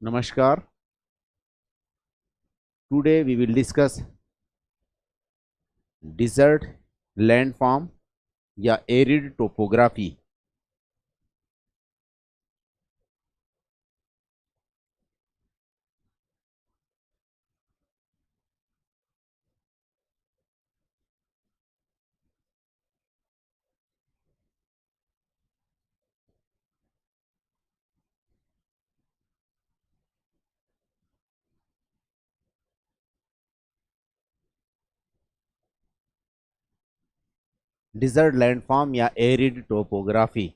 Namaskar. Today we will discuss desert landform या arid topography. Desert landform या arid topography.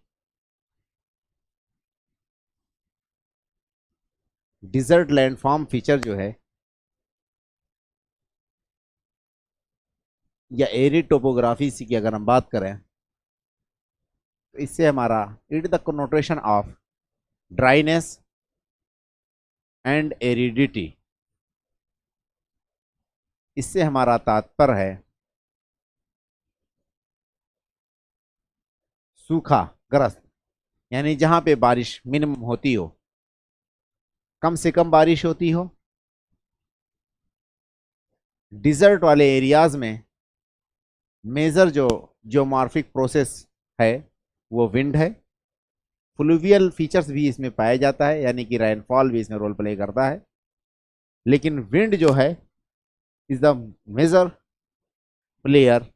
Desert landform feature जो है या arid topography की अगर हम बात करें तो इससे हमारा it the connotation of dryness and aridity, इससे हमारा तात्पर्य है सूखा ग्रस्त, यानी जहां पे बारिश मिनिमम होती हो, कम से कम बारिश होती हो। डिजर्ट वाले एरियाज में मेजर जो जियोमॉर्फिक प्रोसेस है वो विंड है। फ्लूवियल फीचर्स भी इसमें पाया जाता है, यानी कि रेनफॉल भी इसमें रोल प्ले करता है, लेकिन विंड जो है is the major player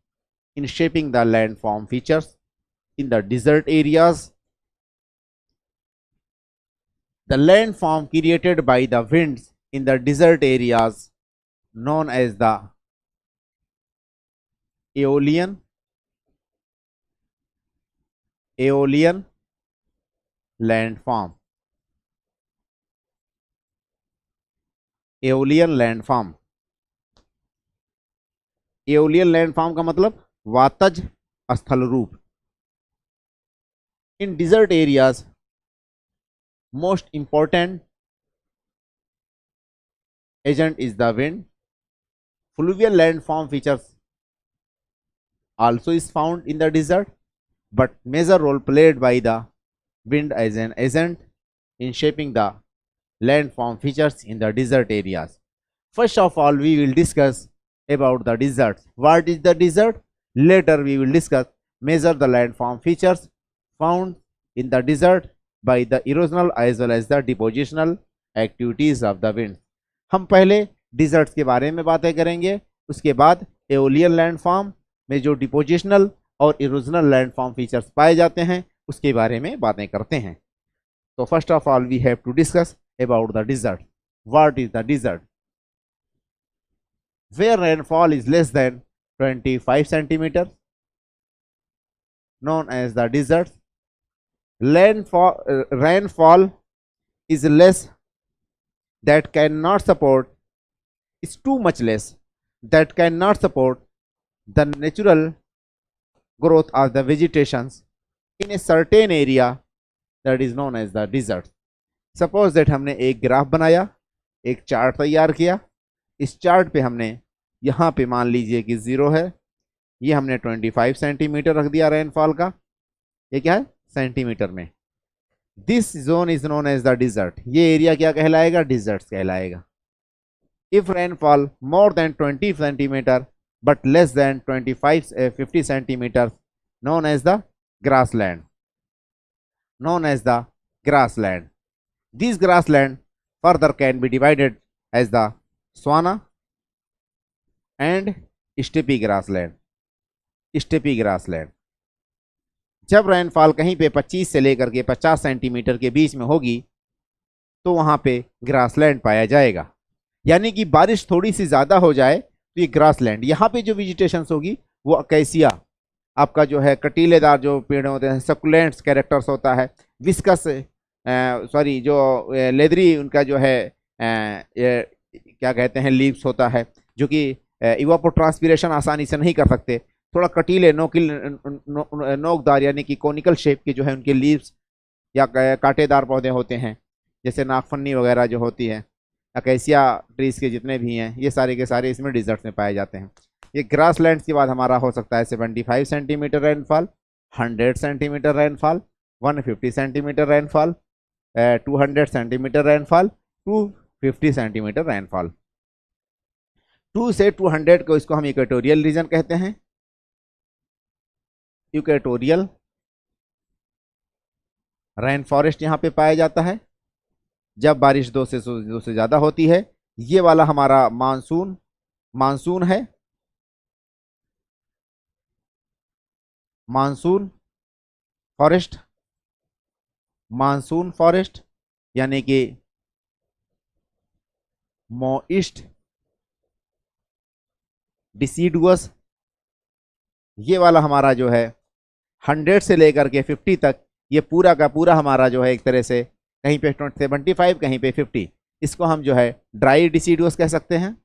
in shaping the landform features in the desert areas. The landform created by the winds in the desert areas known as the aeolian landform. Aeolian landform, aeolian landform का मतलब वातज स्थल रूप। In desert areas most important agent is the wind. Fluvial landform features also is found in the desert, but major role played by the wind as an agent in shaping the landform features in the desert areas. First of all, we will discuss about the deserts. What is the desert? Later we will discuss measure the landform features found in the desert by the erosional as well as the depositional activities of the wind. हम पहले desserts के बारे में बातें करेंगे, उसके बाद aeolian landform में जो डिपोजिशनल और इरोजनल लैंडफॉर्म फीचर्स पाए जाते हैं उसके बारे में बातें करते हैं। तो first of all we have to discuss about the desert. What is the desert? Where rainfall is less than 25 centimeters known as the desert. Rainfall is less that cannot support, is too much less that cannot support the natural growth of the vegetations in a certain area that is known as the desert. Suppose that हमने एक graph बनाया, एक chart तैयार किया, इस chart पे हमने यहाँ पे मान लीजिए कि 0 है, ये हमने 25 सेंटीमीटर रख दिया रेनफॉल का, ये क्या है सेंटीमीटर में। This zone is known as the desert, ये एरिया क्या कहलाएगा? डिजर्ट कहलाएगा। If rainfall more than 20 centimetre but less than 50 centimetre known as the grassland, known as the grassland. These grassland further can be divided as the savanna and steppe grassland. steppe grassland. जब rainfall कहीं पे 25 से लेकर के 50 centimetre के बीच में होगी तो वहां पे ग्रासलैंड पाया जाएगा, यानी कि बारिश थोड़ी सी ज्यादा हो जाए तो ये ग्रासलैंड, यहाँ पे जो वेजिटेशन होगी वो अकेसिया, आपका जो है कटीलेदार जो पेड़ होते हैं, सकुलेंट्स कैरेक्टर्स होता है, विस्कस सॉरी जो लेदरी उनका जो है क्या कहते हैं लीव्स होता है, जो कि इवापोट्रांसपिरेशन आसानी से नहीं कर सकते, थोड़ा कटीले नोकदार यानी कि कोनिकल शेप के जो है उनके लीव्स या कांटेदार पौधे होते हैं, जैसे नागफनी वगैरह जो होती है, अकेसिया ट्रीज के जितने भी हैं ये सारे के सारे इसमें डिजर्ट्स में पाए जाते हैं। ये ग्रासलैंड्स के बाद हमारा हो सकता है 75 centimetre rainfall, 100 centimetre rainfall, 150 centimetre rainfall, 200 centimetre rainfall, to 50 centimetre rainfall. 2 से 200 को इसको हम इक्वेटोरियल रीजन कहते हैं। इक्वेटोरियल रेन फॉरेस्ट यहाँ पे पाया जाता है जब बारिश 2 से ज़्यादा होती है। ये वाला हमारा मानसून मानसून है, मानसून फॉरेस्ट, मानसून फॉरेस्ट यानी कि मॉइस्ट डिसीडुअस। ये वाला हमारा जो है 100 से लेकर के 50 तक, ये पूरा का पूरा हमारा जो है एक तरह से कहीं पे 75 कहीं पे 50, इसको हम जो है ड्राई डिसीडुअस कह सकते हैं।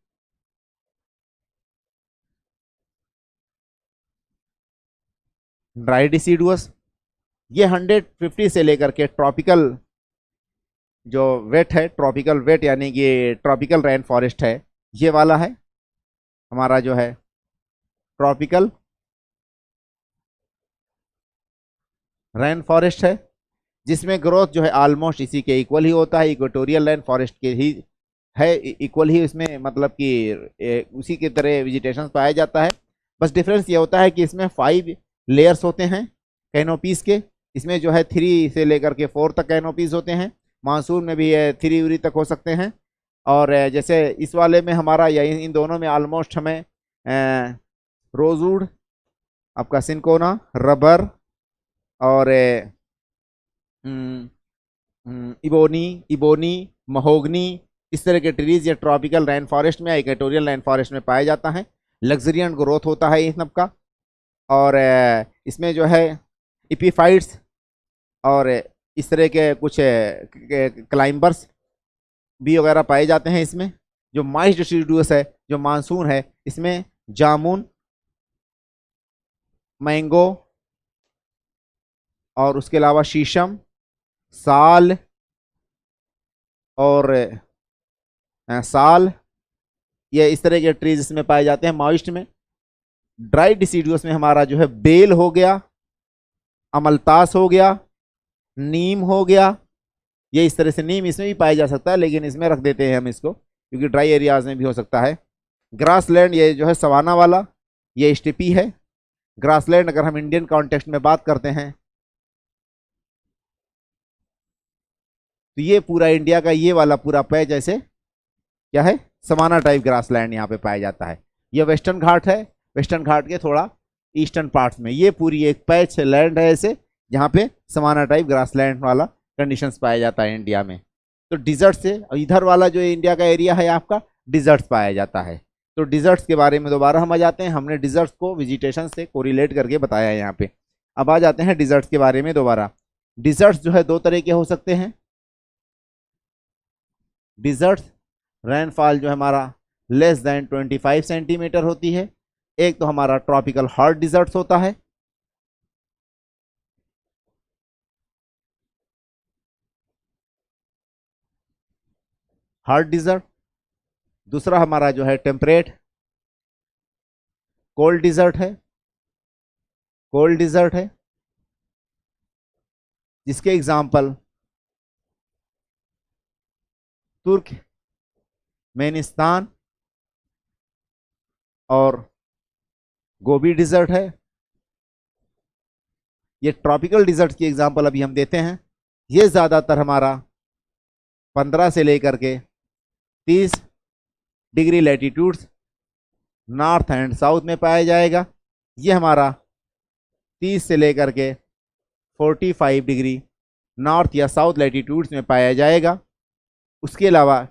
ड्राई डिसीडुअस ये 150 से लेकर के ट्रॉपिकल जो वेट है, ट्रॉपिकल वेट यानी कि ट्रॉपिकल रेन फॉरेस्ट है, ये वाला है हमारा जो है ट्रॉपिकल रेन फॉरेस्ट है, जिसमें ग्रोथ जो है ऑलमोस्ट इसी के इक्वल ही होता है, इक्वेटोरियल रेन फॉरेस्ट के ही है, इक्वल ही इसमें मतलब कि उसी की तरह वेजिटेशन पाया जाता है। बस डिफरेंस ये होता है कि इसमें 5 लेयर्स होते हैं कैनोपीज के, इसमें जो है 3 से लेकर के 4 तक कैनोपीज होते हैं। मानसून में भी 3 उरी तक हो सकते हैं। और जैसे इस वाले में हमारा या इन दोनों में ऑलमोस्ट हमें रोजवुड, आपका सिंकोना, रबर और इबोनी इबोनी महोगनी, इस तरह के ट्रीज ये ट्रॉपिकल रेन फॉरेस्ट में या इक्वेटोरियल रेन फॉरेस्ट में पाया जाता है। लग्जरियंट ग्रोथ होता है इन सब का। और इसमें जो है इपीफाइट्स और इस तरह के कुछ क्लाइंबर्स भी वगैरह पाए जाते हैं इसमें। जो माइस डिसीडुअस है, जो मानसून है, इसमें जामुन, मैंगो और उसके अलावा शीशम, साल और साल, ये इस तरह के ट्रीज इसमें पाए जाते हैं मॉइस्ट में। ड्राई डिसीडुअस में हमारा जो है बेल हो गया, अमलतास हो गया, नीम हो गया। ये इस तरह से नीम इसमें भी पाया जा सकता है, लेकिन इसमें रख देते हैं हम इसको क्योंकि ड्राई एरियाज में भी हो सकता है। ग्रासलैंड ये जो है सवाना वाला, ये स्टेपी है। ग्रासलैंड अगर हम इंडियन कॉन्टेक्स्ट में बात करते हैं तो ये पूरा इंडिया का ये वाला पूरा पैच ऐसे क्या है, सवाना टाइप ग्रासलैंड यहाँ पे पाया जाता है। ये वेस्टर्न घाट है, वेस्टर्न घाट के थोड़ा ईस्टर्न पार्ट्स में ये पूरी एक पैच लैंड है ऐसे, जहाँ पे सवाना टाइप ग्रासलैंड वाला कंडीशंस पाया जाता है इंडिया में। तो डिजर्ट से इधर वाला जो इंडिया का एरिया है आपका डिजर्ट्स पाया जाता है। तो डिजर्ट्स के बारे में दोबारा हम आ जाते हैं। हमने डिजर्ट्स को वेजिटेशन से कोरिलेट करके बताया है यहाँ पे। अब आ जाते हैं डिजर्ट्स के बारे में दोबारा। डिजर्ट्स जो है 2 तरह के हो सकते हैं। डिजर्ट्स रेनफॉल जो है हमारा लेस देन 25 सेंटीमीटर होती है। एक तो हमारा ट्रॉपिकल हॉट डिजर्ट्स होता है, हॉट डिजर्ट। दूसरा हमारा जो है टेम्परेट कोल्ड डिजर्ट है, कोल्ड डिजर्ट है, जिसके एग्जाम्पल तुर्कमेनिस्तान और गोबी डिजर्ट है। ये ट्रॉपिकल डिजर्ट की एग्जांपल अभी हम देते हैं। ये ज़्यादातर हमारा 15 से लेकर के 30 degree latitudes north and south में पाया जाएगा। ये हमारा 30 से लेकर के 45 डिग्री नॉर्थ या साउथ लैटिट्यूड्स में पाया जाएगा। उसके अलावा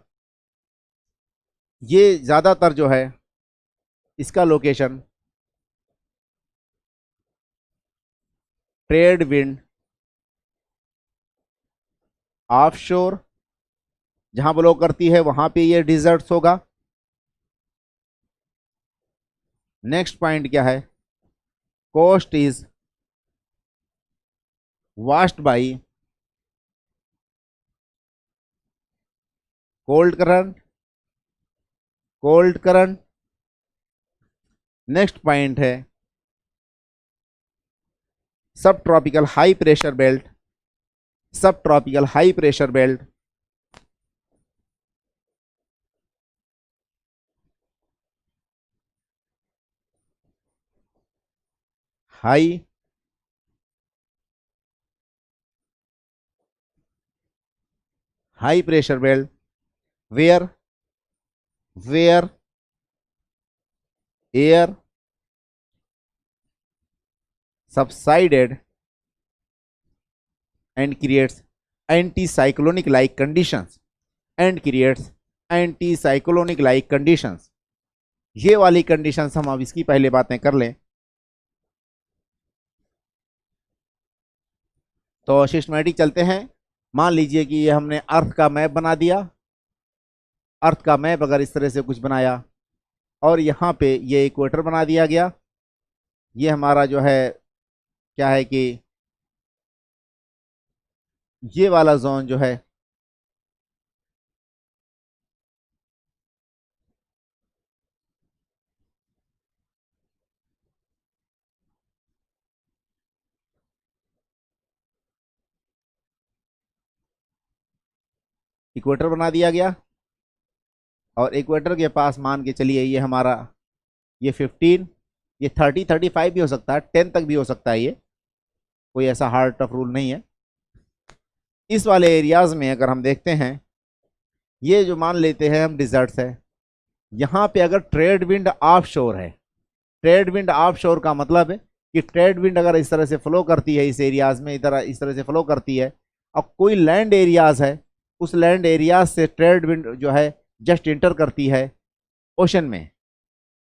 ये ज़्यादातर जो है इसका लोकेशन ट्रेड विंड ऑफ शोर जहां ब्लो करती है वहां पे ये डिजर्ट्स होगा। नेक्स्ट पॉइंट क्या है, coast is vast by cold current, cold current. Next point है sub tropical high pressure belt, sub tropical high pressure belt high pressure belt where air subsided and creates anticyclonic like conditions ये वाली conditions हम अब इसकी पहले बातें कर लें। तो सिस्टमैटिक चलते हैं। मान लीजिए कि ये हमने अर्थ का मैप बना दिया। अर्थ का मैप अगर इस तरह से कुछ बनाया और यहाँ पे ये इक्वेटर बना दिया गया। ये हमारा जो है क्या है कि ये वाला जोन जो है इक्वेटर बना दिया गया और इक्वेटर के पास मान के चलिए ये हमारा ये 15 ये 30 35 भी हो सकता है, 10 तक भी हो सकता है। ये कोई ऐसा हार्ड टफ रूल नहीं है। इस वाले एरियाज में अगर हम देखते हैं, ये जो मान लेते हैं हम डिजर्ट्स है, यहाँ पे अगर ट्रेड विंड ऑफ शोर है, ट्रेड विंड ऑफ शोर का मतलब है कि ट्रेड विंड अगर इस तरह से फ्लो करती है इस एरियाज में, इधर इस तरह से फ्लो करती है और कोई लैंड एरियाज है, उस लैंड एरियाज से ट्रेड विंड जो है जस्ट इंटर करती है ओशन में,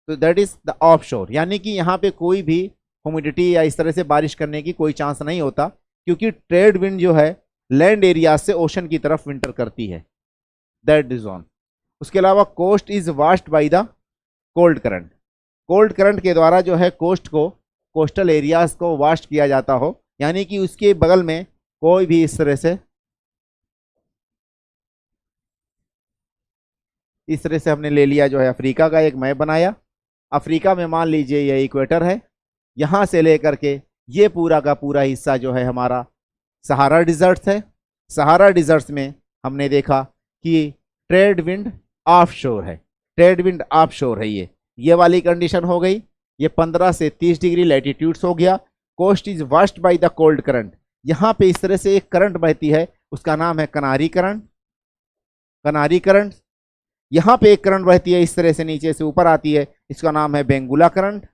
तो दैट इज द ऑफ शोर। यानी कि यहाँ पे कोई भी ह्यूमिडिटी या इस तरह से बारिश करने की कोई चांस नहीं होता, क्योंकि ट्रेड विंड जो है लैंड एरिया से ओशन की तरफ विंटर करती है, दैट इज ऑन। उसके अलावा coast is washed by the cold current. Cold current के द्वारा जो है कोस्ट को, कोस्टल एरियाज को वाश किया जाता हो, यानी कि उसके बगल में कोई भी इस तरह से हमने ले लिया जो है अफ्रीका का एक मैप बनाया। अफ्रीका में मान लीजिए ये इक्वेटर है, यहाँ से लेकर के ये पूरा का पूरा हिस्सा जो है हमारा सहारा डिजर्ट्स है। सहारा डिजर्ट्स में हमने देखा कि ट्रेड विंड ऑफ शोर है, ट्रेड विंड ऑफ शोर है। ये वाली कंडीशन हो गई। ये 15 से 30 डिग्री लैटिट्यूड्स हो गया। Coast is washed by the cold current. यहाँ पे इस तरह से एक करंट बहती है, उसका नाम है कनारी करंट। कनारी करंट। यहाँ पे एक करंट बहती है इस तरह से नीचे से ऊपर आती है, इसका नाम है बेंगुला करंट।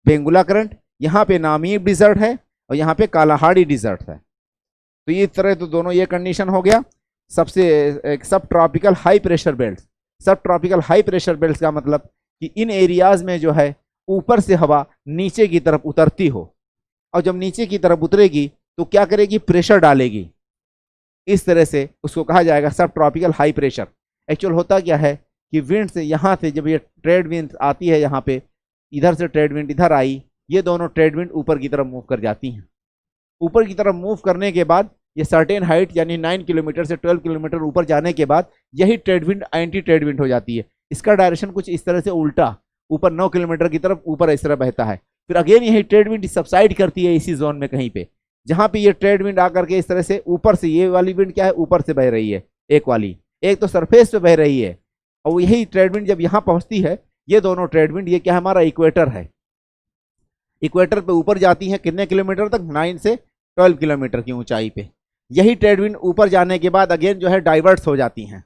Benguela current. यहाँ पे नामीब डिजर्ट है और यहाँ पे कालाहाड़ी डिजर्ट है। तो ये तरह तो दोनों ये कंडीशन हो गया। सबसे सब tropical high pressure belt. Sub tropical high pressure belt का मतलब कि इन एरियाज में जो है ऊपर से हवा नीचे की तरफ उतरती हो, और जब नीचे की तरफ उतरेगी तो क्या करेगी, प्रेशर डालेगी। इस तरह से उसको कहा जाएगा सब ट्रॉपिकल हाई प्रेशर। एक्चुअल होता क्या है कि विंड से यहाँ से जब ये ट्रेड विंड आती है, यहाँ पे इधर से ट्रेड विंड इधर आई, ये दोनों ट्रेड विंड ऊपर की तरफ मूव कर जाती हैं। ऊपर की तरफ मूव करने के बाद ये सर्टेन हाइट यानी 9 किलोमीटर से 12 किलोमीटर ऊपर जाने के बाद यही trade wind anti trade wind हो जाती है। इसका डायरेक्शन कुछ इस तरह से उल्टा ऊपर 9 किलोमीटर की तरफ ऊपर इस तरह बहता है। फिर अगेन यही ट्रेड विंड सबसाइड करती है इसी जोन में कहीं पे, जहां पे ये ट्रेड विंड आकर के इस तरह से ऊपर से, ये वाली विंड क्या है ऊपर से बह रही है, एक वाली, एक तो सरफेस पे बह रही है, और यही ट्रेड विंड जब यहाँ पहुंचती है, ये दोनों ट्रेड विंड, ये क्या है हमारा इक्वेटर है, इक्वेटर पे ऊपर जाती है कितने किलोमीटर तक, 9 से 12 किलोमीटर की ऊंचाई पे। यही ट्रेड विंड ऊपर जाने के बाद अगेन जो है डाइवर्ट्स हो जाती हैं।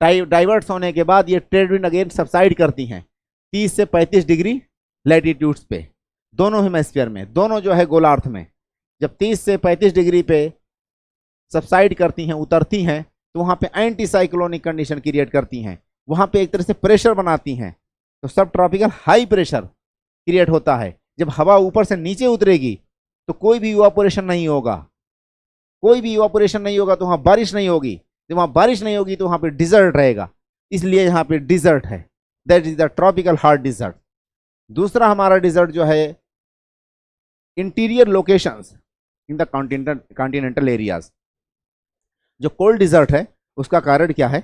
डाइवर्ट्स होने के बाद ये ट्रेड विंड अगेन सबसाइड करती हैं 30 से 35 डिग्री लैटिट्यूड्स पे, दोनों हेमिस्फीयर में, दोनों जो है गोलार्ध में। जब 30 से 35 डिग्री पे सबसाइड करती हैं, उतरती हैं, तो वहाँ पे एंटी साइक्लोनिक कंडीशन क्रिएट करती हैं, वहाँ पे एक तरह से प्रेशर बनाती हैं। तो सब ट्रॉपिकल हाई प्रेशर क्रिएट होता है। जब हवा ऊपर से नीचे उतरेगी तो कोई भी इवापोरेशन नहीं होगा, कोई भी इवापोरेशन नहीं होगा, तो वहाँ बारिश नहीं होगी। जब वहाँ बारिश नहीं होगी तो वहाँ पे डिजर्ट रहेगा, इसलिए यहाँ पे डिजर्ट है, that is the tropical hard desert. दूसरा हमारा डिजर्ट जो है interior locations in the continental areas. जो कोल्ड डिजर्ट है उसका कारण क्या है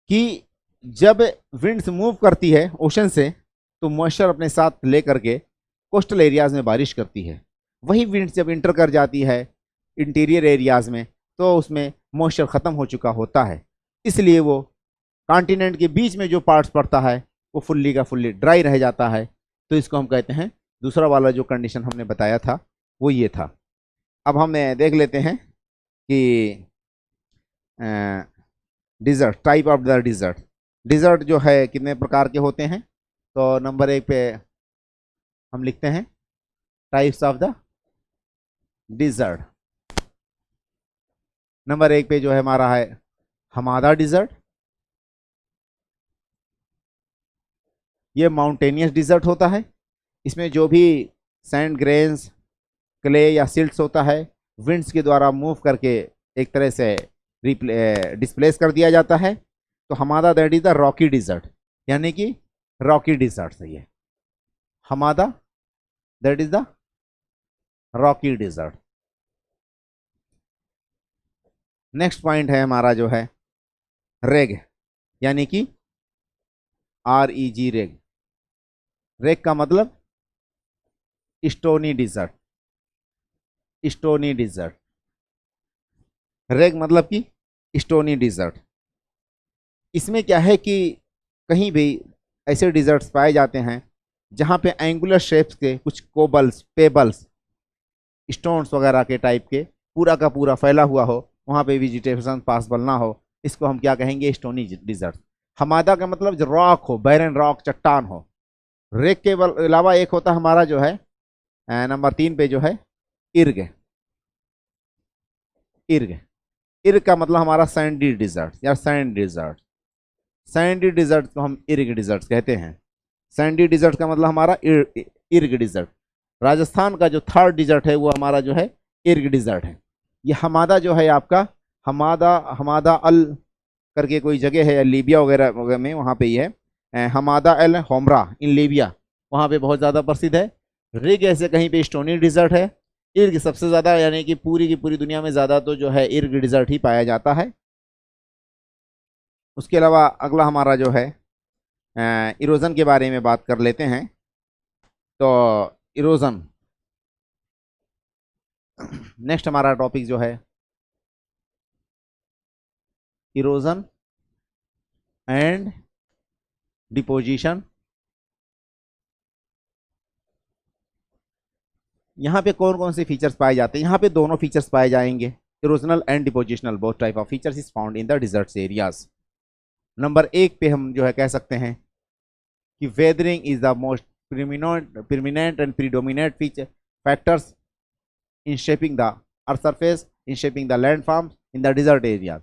कि जब विंड्स मूव करती है ओशन से, तो मॉइस्चर अपने साथ लेकर के कोस्टल एरियाज में बारिश करती है। वही विंड्स जब इंटर कर जाती है इंटीरियर एरियाज में, तो उसमें मॉइस्चर ख़त्म हो चुका होता है, इसलिए वो कॉन्टिनेंट के बीच में जो पार्ट्स पड़ता है वो फुल्ली का फुल्ली ड्राई रह जाता है। तो इसको हम कहते हैं, दूसरा वाला जो कंडीशन हमने बताया था वो ये था। अब हम देख लेते हैं कि desert, type of the desert. Desert जो है कितने प्रकार के होते हैं, तो नंबर 1 पे हम लिखते हैं types of the dessert. Number 1 पे जो है हमारा है हमादा डिजर्ट। ये माउंटेनियस डिजर्ट होता है। इसमें जो भी सैंड ग्रेन्स, क्ले या सिल्ट्स होता है, विंड्स के द्वारा मूव करके एक तरह से डिस्प्लेस कर दिया जाता है। तो hamada that is the rocky desert, यानी कि रॉकी डिजर्ट सही है। Hamada that is the rocky desert. Next point है हमारा जो है रेग, यानी कि REG, रेग। रेग का मतलब स्टोनी डिजर्ट। स्टोनी डिजर्ट, रेग मतलब कि स्टोनी डिजर्ट। इसमें क्या है कि कहीं भी ऐसे डिजर्ट्स पाए जाते हैं जहाँ पे एंगुलर शेप्स के कुछ कोबल्स, पेबल्स, स्टोन्स वगैरह के टाइप के पूरा का पूरा फैला हुआ हो, वहाँ पे वेजिटेशन पॉसिबल ना हो, इसको हम क्या कहेंगे, स्टोनी डिजर्ट। हमादा का मतलब जो रॉक हो, बैरन रॉक, चट्टान हो। रेग के अलावा एक होता हमारा जो है नंबर 3 पे जो है इर्ग। इर्ग, इर्ग का मतलब हमारा सैंडी डिजर्ट या सैंड डिजर्ट। सैंडी डिजर्ट को हम इर्ग डिजर्ट कहते हैं। सैंडी डिजर्ट का मतलब हमारा इर्ग डिजर्ट। राजस्थान का जो थर्ड डिजर्ट है वो हमारा जो है इर्ग डिजर्ट है। ये हमादा जो है आपका, हमादा, हमादा अल करके कोई जगह है लीबिया वगैरह में, वहाँ पे ही है। हमादा एल होमरा इन लीबिया, वहाँ पे बहुत ज़्यादा प्रसिद्ध है। रिग ऐसे कहीं पे स्टोनी डिजर्ट है। इर्ग सबसे ज़्यादा, यानी कि पूरी की पूरी दुनिया में ज़्यादा तो जो है इर्ग डिजर्ट ही पाया जाता है। उसके अलावा अगला हमारा जो है इरोजन के बारे में बात कर लेते हैं। तो इरोजन नेक्स्ट हमारा टॉपिक जो है इरोजन एंड डिपोजिशन। यहाँ पे कौन कौन से फीचर्स पाए जाते हैं, यहाँ पे दोनों फीचर्स पाए जाएंगे, erosional and depositional, both type of features is found in the deserts areas. Number 1 पे हम जो है कह सकते हैं कि weathering is the most permanent and predominant feature factors in shaping the earth surface, in shaping the landforms in the desert areas।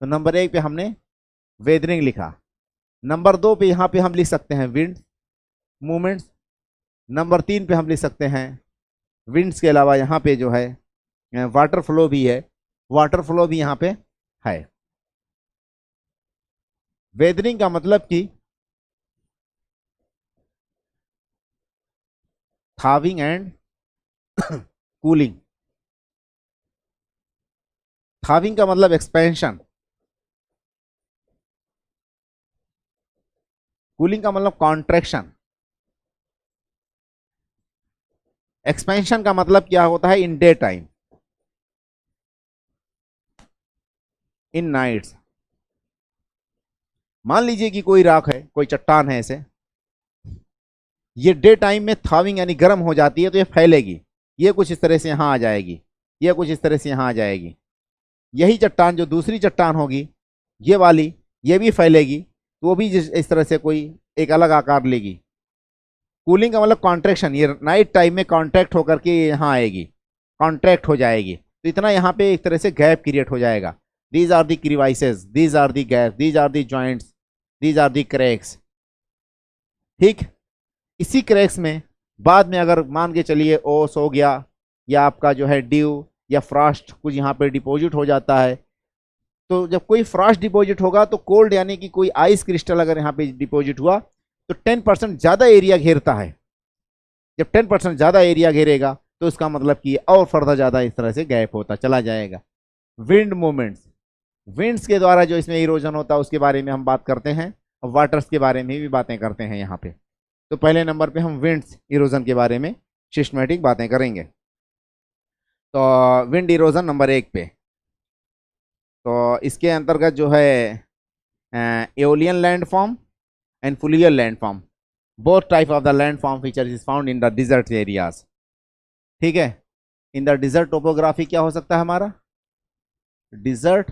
तो number 1 पे हमने वेदरिंग लिखा। नंबर 2 पे यहाँ पे हम लिख सकते हैं विंड मूवमेंट्स। नंबर 3 पे हम लिख सकते हैं विंड्स के अलावा यहाँ पे जो है वाटर फ्लो भी है। वाटर फ्लो भी यहाँ पे है। वेदरिंग का मतलब कि थाविंग एंड कूलिंग। थाविंग का मतलब एक्सपेंशन, कूलिंग का मतलब कॉन्ट्रैक्शन। एक्सपेंशन का मतलब क्या होता है, in daytime, in nights. मान लीजिए कि कोई राख है, कोई चट्टान है ऐसे, ये डे टाइम में थाविंग यानी गर्म हो जाती है तो ये फैलेगी। ये कुछ इस तरह से यहाँ आ जाएगी, ये कुछ इस तरह से यहाँ आ जाएगी। यही चट्टान जो दूसरी चट्टान होगी, ये वाली, ये भी फैलेगी, तो वो भी इस तरह से कोई एक अलग आकार लेगी। कूलिंग का मतलब कॉन्ट्रैक्शन, ये नाइट टाइम में कॉन्ट्रैक्ट होकर के यहाँ आएगी, कॉन्ट्रैक्ट हो जाएगी। तो इतना यहाँ पे एक तरह से गैप क्रिएट हो जाएगा। These are the crevices, these are the gap, these are the joints, these are the cracks. ठीक, इसी क्रैक्स में बाद में अगर मान के चलिए ओस हो गया, या आपका जो है ड्यू या फ्रॉस्ट कुछ यहाँ पे डिपॉजिट हो जाता है, तो जब कोई फ्रॉस्ट डिपॉजिट होगा तो कोल्ड यानी कि कोई आइस क्रिस्टल अगर यहाँ पे डिपॉजिट हुआ तो 10% ज़्यादा एरिया घेरता है। जब 10% ज़्यादा एरिया घेरेगा तो इसका मतलब कि और फर्दर ज़्यादा इस तरह से गैप होता चला जाएगा। विंड मूवमेंट्स, विंड्स के द्वारा जो इसमें इरोजन होता है उसके बारे में हम बात करते हैं, और वाटर्स के बारे में भी बातें करते हैं यहाँ पे। तो पहले नंबर पे हम विंड्स इरोजन के बारे में सिस्टमेटिक बातें करेंगे। तो विंड इरोजन नंबर 1 पे, तो इसके अंतर्गत जो है aeolian landform and fluvial landform. Both type of the land form feature is found in the dessert areas. ठीक है, इन द डिजर्ट टोपोग्राफी क्या हो सकता है हमारा, desert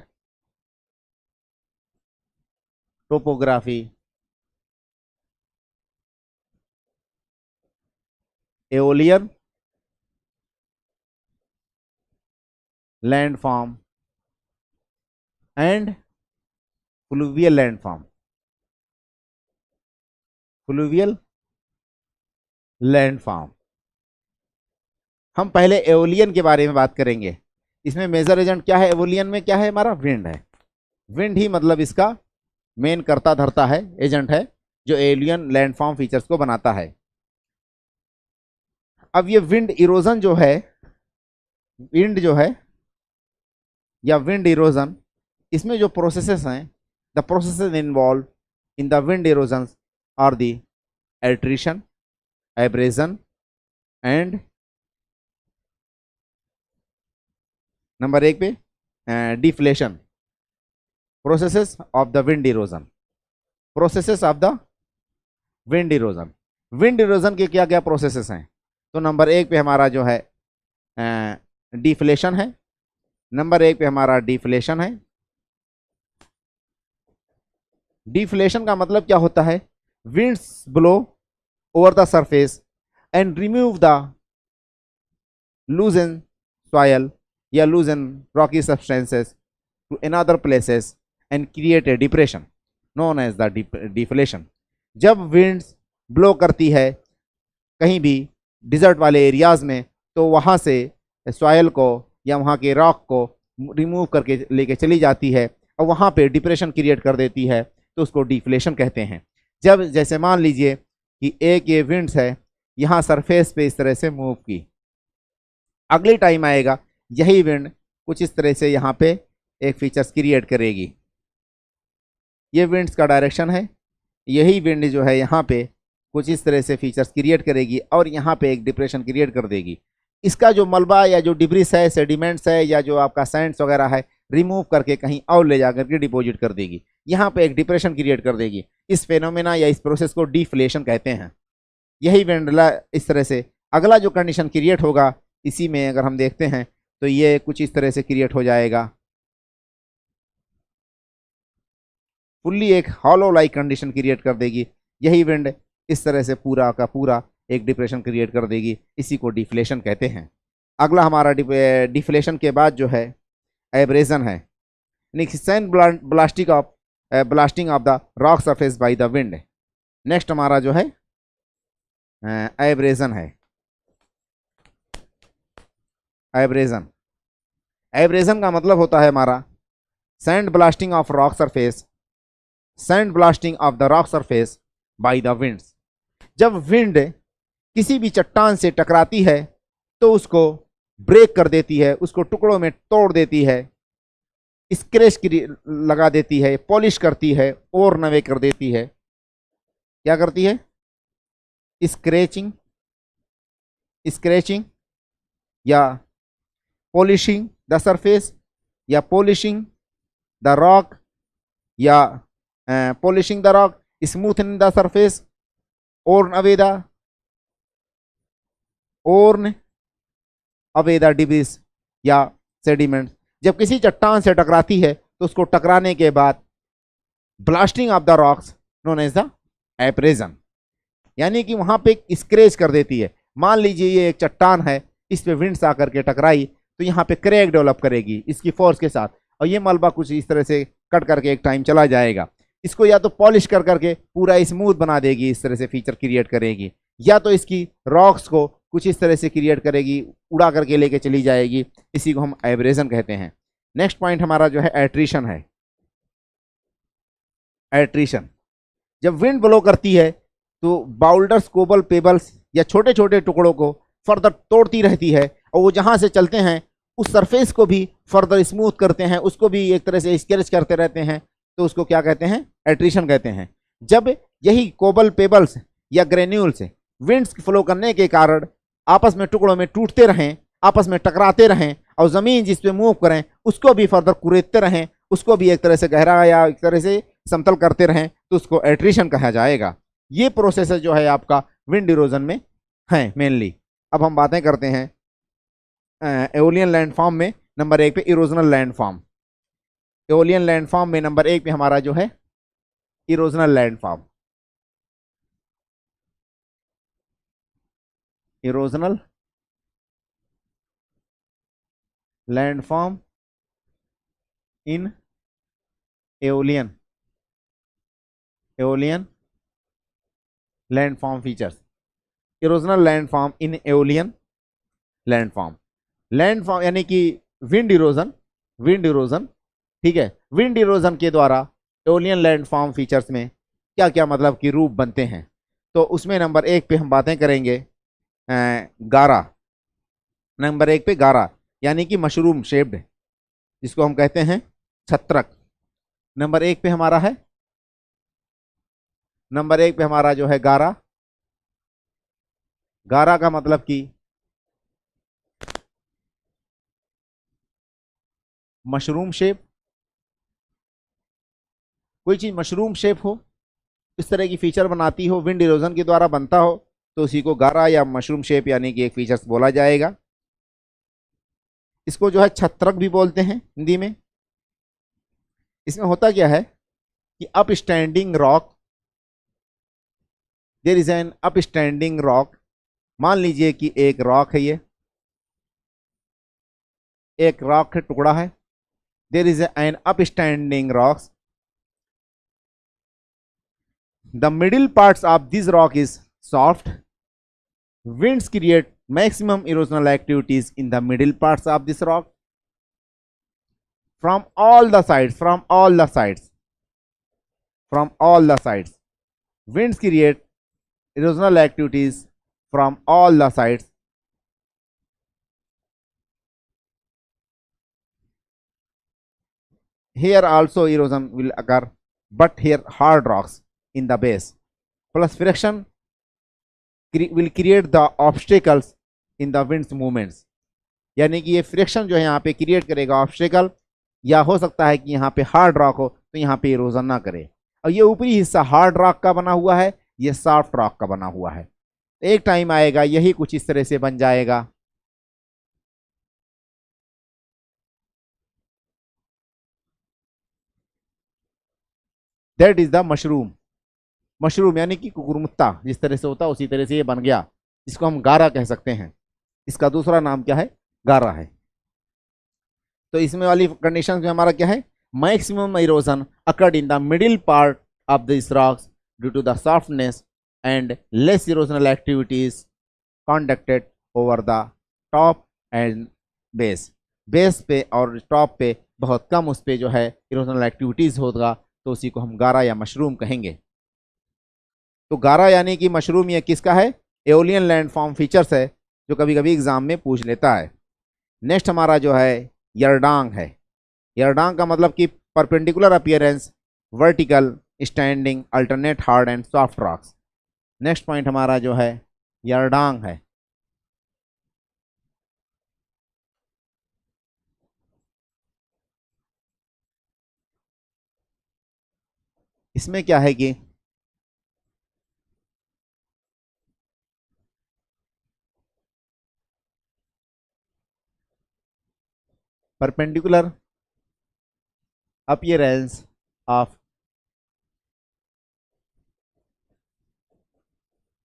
topography, aeolian landform and fluvial landform, fluvial landform. हम पहले aeolian के बारे में बात करेंगे। इसमें मेजर एजेंट क्या है, एओलियन में क्या है हमारा, विंड है। विंड ही मतलब इसका मेन करता धरता है, एजेंट है, जो एओलियन लैंडफॉर्म फीचर्स को बनाता है। अब ये विंड इरोजन जो है, विंड जो है या विंड इरोजन, इसमें जो प्रोसेसेस हैं, the processes involve in the wind erosion are the attrition, abrasion and number 1 पे deflation. Processes of the wind erosion, processes of the wind erosion. Wind erosion के क्या क्या प्रोसेसेस हैं, तो नंबर 1 पे हमारा जो है डिफ्लेशन है, नंबर 1 पे हमारा डिफ्लेशन है। डिफ्लेशन का मतलब क्या होता है, winds blow over the surface and remove the loosen soil या loosen rocky substances to another places and create a depression known as the deflation. जब विंड्स ब्लो करती है कहीं भी डिजर्ट वाले एरियाज में, तो वहाँ से सॉयल को या वहाँ के रॉक को रिमूव करके लेके चली जाती है और वहाँ पे डिप्रेशन क्रिएट कर देती है, तो उसको डिफ्लेशन कहते हैं। जब जैसे मान लीजिए कि एक ये विंड्स है, यहाँ सरफेस पे इस तरह से मूव की, अगली टाइम आएगा यही विंड कुछ इस तरह से यहाँ पे एक फीचर्स क्रिएट करेगी। ये विंड्स का डायरेक्शन है, यही विंड जो है यहाँ पे कुछ इस तरह से फीचर्स क्रिएट करेगी और यहाँ पे एक डिप्रेशन क्रिएट कर देगी। इसका जो मलबा या जो डिब्रिस है, सेडिमेंट्स है या जो आपका सैंड्स वगैरह है, रिमूव करके कहीं और ले जाकर के डिपॉजिट कर देगी, यहाँ पे एक डिप्रेशन क्रिएट कर देगी। इस फेनोमेना या इस प्रोसेस को डिफ्लेशन कहते हैं। यही विंड इस तरह से अगला जो कंडीशन क्रिएट होगा, इसी में अगर हम देखते हैं तो ये कुछ इस तरह से क्रिएट हो जाएगा, फुल्ली एक हॉलो लाइक कंडीशन क्रिएट कर देगी। यही विंड इस तरह से पूरा का पूरा एक डिप्रेशन क्रिएट कर देगी, इसी को डिफ्लेशन कहते हैं। अगला हमारा डिफ्लेशन के बाद जो है एब्रेजन है, blasting of the rock surface by the wind. Next हमारा जो है एब्रेजन है। एब्रेजन, एब्रेजन का मतलब होता है हमारा sand blasting of rock surface, sand blasting of the rock surface by the winds. जब विंड किसी भी चट्टान से टकराती है तो उसको ब्रेक कर देती है, उसको टुकड़ों में तोड़ देती है, स्क्रैच लगा देती है, पॉलिश करती है और नवे कर देती है। क्या करती है, स्क्रैचिंग, स्क्रैचिंग या पॉलिशिंग द सरफेस या पॉलिशिंग द रॉक या polishing the rock, smoothening the surface और अवेदा डिब्रिस या सेडिमेंट। जब किसी चट्टान से टकराती है तो उसको टकराने के बाद blasting of the rocks known as the abrasion, यानी कि वहां पे स्क्रैच कर देती है। मान लीजिए ये एक चट्टान है, इस पे विंड्स आकर के टकराई तो यहाँ पे क्रैक डेवलप करेगी इसकी फोर्स के साथ, और ये मलबा कुछ इस तरह से कट करके एक टाइम चला जाएगा। इसको या तो पॉलिश कर करके पूरा स्मूथ बना देगी, इस तरह से फीचर क्रिएट करेगी, या तो इसकी रॉक्स को कुछ इस तरह से क्रिएट करेगी, उड़ा करके लेके चली जाएगी। इसी को हम एब्रेजन कहते हैं। नेक्स्ट पॉइंट हमारा जो है एट्रीशन है। एट्रीशन, जब विंड ब्लो करती है तो बाउल्डर्स, कोबल, पेबल्स या छोटे छोटे टुकड़ों को फर्दर तोड़ती रहती है, और वो जहां से चलते हैं उस सरफेस को भी फर्दर स्मूथ करते हैं, उसको भी एक तरह से स्क्रैच करते रहते हैं, तो उसको क्या कहते हैं, एट्रीशन कहते हैं। जब यही कोबल, पेबल्स या ग्रेन्यूल्स विंड्स फ्लो करने के कारण आपस में टुकड़ों में टूटते रहें, आपस में टकराते रहें, और ज़मीन जिस पे मूव करें उसको भी फर्दर कुरेदते रहें, उसको भी एक तरह से गहरा या एक तरह से समतल करते रहें, तो उसको एट्रीशन कहा जाएगा। ये प्रोसेस जो है आपका विंड इरोजन में है मेनली। अब हम बातें करते हैं एओलियन लैंडफॉर्म में नंबर एक पे इरोजनल लैंडफॉर्म। एओलियन लैंडफॉर्म में नंबर एक पे हमारा जो है erosional landform. Erosional landform in aeolian aeolian landform features. Erosional landform in aeolian landform. Landform यानी कि विंड इरोजन, विंड इरोजन, ठीक है। विंड इरोजन के द्वारा एओलियन लैंडफॉर्म फीचर्स में क्या क्या मतलब कि रूप बनते हैं, तो उसमें नंबर एक पे हम बातें करेंगे गारा। नंबर एक पे गारा यानी कि मशरूम शेप्ड, जिसको हम कहते हैं छत्रक। नंबर एक पे हमारा है, नंबर एक पे हमारा जो है गारा। गारा का मतलब कि मशरूम शेप, कोई चीज मशरूम शेप हो, इस तरह की फीचर बनाती हो, विंड इरोजन के द्वारा बनता हो, तो उसी को गारा या मशरूम शेप यानी कि एक फीचर्स बोला जाएगा। इसको जो है छत्रक भी बोलते हैं हिंदी में। इसमें होता क्या है कि upstanding rock, there is an upstanding rock. मान लीजिए कि एक रॉक है, ये एक रॉक है, टुकड़ा है। There is an upstanding rocks, the middle parts of this rock is soft, winds create maximum erosional activities in the middle parts of this rock from all the sides, from all the sides, from all the sides. Winds create erosional activities from all the sides. Here also erosion will occur, but here hard rocks in the base plus friction will create the obstacles in the wind's movements. यानी कि ये friction जो है यहाँ पे create करेगा obstacle, या हो सकता है कि यहाँ पे हार्ड रॉक हो तो यहाँ पे इरोजन ना करे। और ये ऊपरी हिस्सा हार्ड रॉक का बना हुआ है, ये सॉफ्ट रॉक का बना हुआ है। एक टाइम आएगा यही कुछ इस तरह से बन जाएगा। That is the mushroom. Mushroom यानी कि कुकुरमुत्ता जिस तरह से होता है उसी तरह से ये बन गया, इसको हम गारा कह सकते हैं। इसका दूसरा नाम क्या है, गारा है। तो इसमें वाली कंडीशन में हमारा क्या है, maximum erosion occurred in the middle part of this rocks due to the softness and less erosional activities conducted over the top and base। Base पे और टॉप पे बहुत कम उस पे जो है इरोजनल एक्टिविटीज होगा, तो उसी को हम गारा या मशरूम कहेंगे। तो गारा यानी कि मशरूम ये किसका है, एओलियन लैंडफॉर्म फीचर्स है, जो कभी कभी एग्जाम में पूछ लेता है। नेक्स्ट हमारा जो है यरडांग है। यरडांग का मतलब कि perpendicular appearance, vertical standing alternate hard and soft rocks. Next point हमारा जो है यरडांग है। इसमें क्या है कि perpendicular appearance of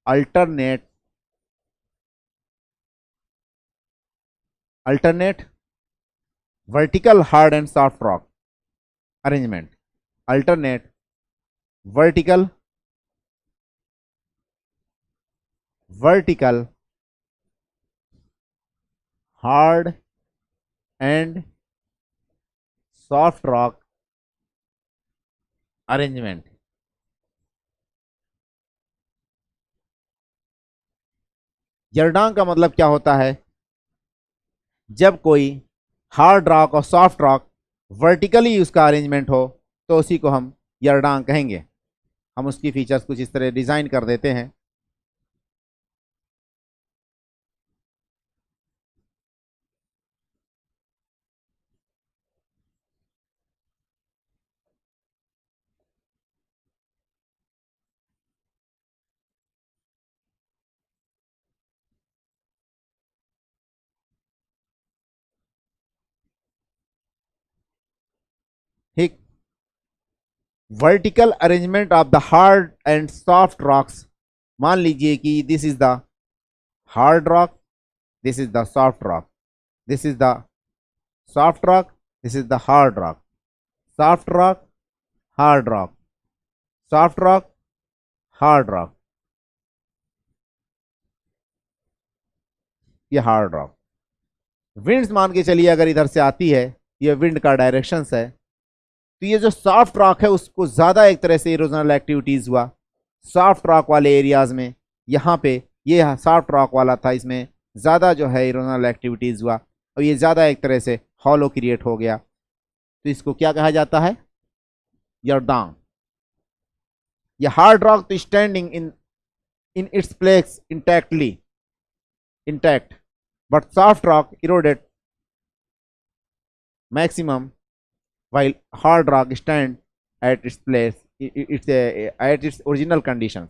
alternate vertical hard and soft rock arrangement। alternate vertical vertical hard and soft rock arrangement। यरडांग का मतलब क्या होता है, जब कोई हार्ड रॉक और सॉफ्ट रॉक वर्टिकली उसका अरेंजमेंट हो तो उसी को हम यरडांग कहेंगे। हम उसकी फीचर्स कुछ इस तरह डिजाइन कर देते हैं। Vertical arrangement of the hard and soft rocks, मान लीजिए कि this is the hard rock, this is the soft rock, this is the soft rock, this is the hard rock, soft rock, hard rock, soft rock, hard rock, ये hard rock. Winds मान के चलिए अगर इधर से आती है, ये विंड का डायरेक्शन है, तो ये जो सॉफ्ट रॉक है उसको ज्यादा एक तरह से इरोजनल एक्टिविटीज हुआ सॉफ्ट रॉक वाले एरियाज में। यहाँ पे ये सॉफ्ट रॉक वाला था, इसमें ज्यादा जो है इरोजनल एक्टिविटीज हुआ और ये ज्यादा एक तरह से हॉलो क्रिएट हो गया। तो इसको क्या कहा जाता है? यर्दांग। ये हार्ड रॉक तो standing in its place intact, but soft rock eroded maximum while hard rock stand at its place at its original conditions।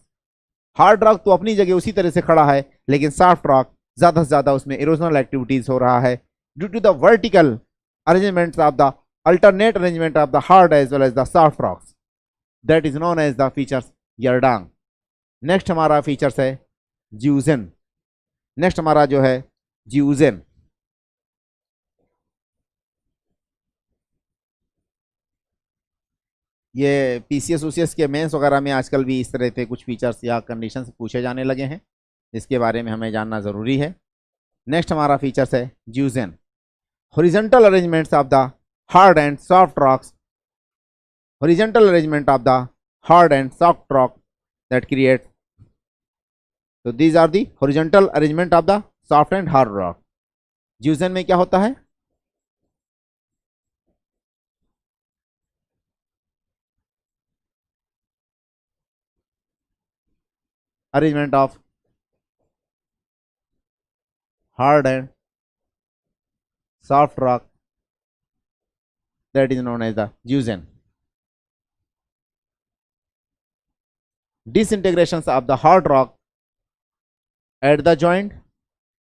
Hard rock तो अपनी जगह उसी तरह से खड़ा है, लेकिन सॉफ्ट रॉक ज्यादा से ज्यादा उसमें इरोजनल एक्टिविटीज हो रहा है due to the vertical arrangement of the alternate arrangement of the hard as well as the soft rocks, that is known as the features yardang. Next हमारा फीचर्स है zeugen. Next हमारा जो है ज्यूजेन। ये PCS ऊसीएस के मेंस वगैरह में आजकल भी इस तरह के कुछ फीचर्स या कंडीशंस पूछे जाने लगे हैं, जिसके बारे में हमें जानना ज़रूरी है। नेक्स्ट हमारा फीचर्स है zeugen. Horizontal arrangements of the hard and soft rocks, horizontal arrangement of the hard and soft rock that create, तो these are the horizontal arrangement of the soft and hard rock. Zeugen में क्या होता है? Arrangement of hard and soft rock, that is known as the Jusen. Disintegrations of the hard rock at the joint,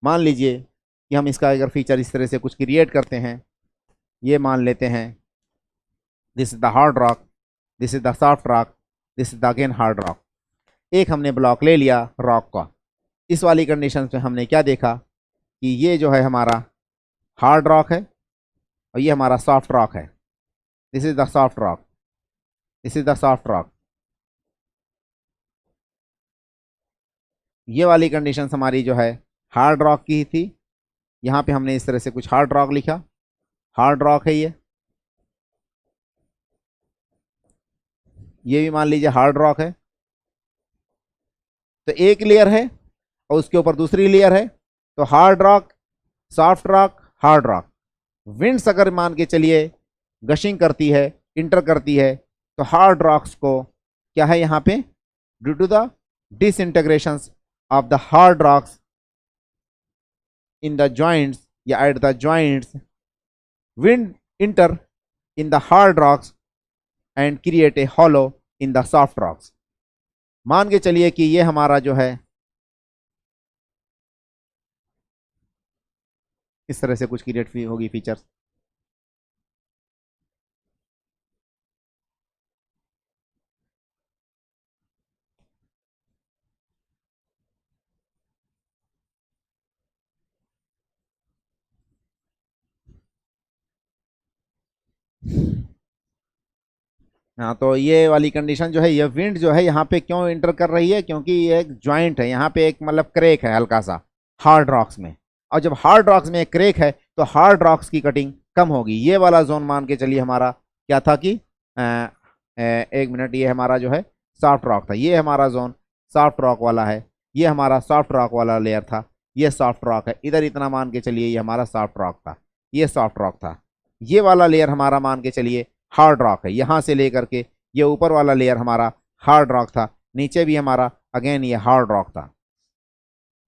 मान लीजिए कि हम इसका अगर फीचर इस तरह से कुछ क्रिएट करते हैं, ये मान लेते हैं this is the hard rock, this is the soft rock, this is the again hard rock. एक हमने ब्लॉक ले लिया रॉक का, इस वाली कंडीशन में हमने क्या देखा कि ये जो है हमारा हार्ड रॉक है और ये हमारा सॉफ्ट रॉक है। This is the soft rock, this is the soft rock. ये वाली कंडीशन हमारी जो है हार्ड रॉक की थी, यहाँ पे हमने इस तरह से कुछ हार्ड रॉक लिखा, हार्ड रॉक है ये भी मान लीजिए हार्ड रॉक है। तो एक लेयर है और उसके ऊपर दूसरी लेयर है, तो hard rock, soft rock, hard rock. Winds अगर मान के चलिए गशिंग करती है, इंटर करती है, तो हार्ड रॉक्स को क्या है यहाँ पे, due to the disintegrations of the hard rocks in the joints या at the joints, wind enter in the hard rocks and create a hollow in the soft rocks. मान के चलिए कि ये हमारा जो है इस तरह से कुछ क्रिएट होगी फीचर्स। हाँ, तो ये वाली कंडीशन जो है, ये विंड जो है यहाँ पे क्यों इंटर कर रही है, क्योंकि ये एक ज्वाइंट है, यहाँ पे एक मतलब क्रेक है हल्का सा हार्ड रॉक्स में, और जब हार्ड रॉक्स में एक क्रेक है तो हार्ड रॉक्स की कटिंग कम होगी। ये वाला जोन मान के चलिए हमारा क्या था कि एक मिनट, ये हमारा जो है सॉफ्ट रॉक था, ये हमारा जोन सॉफ्ट रॉक वाला है, ये हमारा सॉफ्ट रॉक वाला लेयर था, ये सॉफ्ट रॉक है। इधर इतना मान के चलिए ये हमारा सॉफ्ट रॉक था, ये सॉफ्ट रॉक था। ये वाला लेयर हमारा मान के चलिए हार्ड रॉक है, यहाँ से लेकर के ये ऊपर वाला लेयर हमारा हार्ड रॉक था, नीचे भी हमारा अगेन ये हार्ड रॉक था।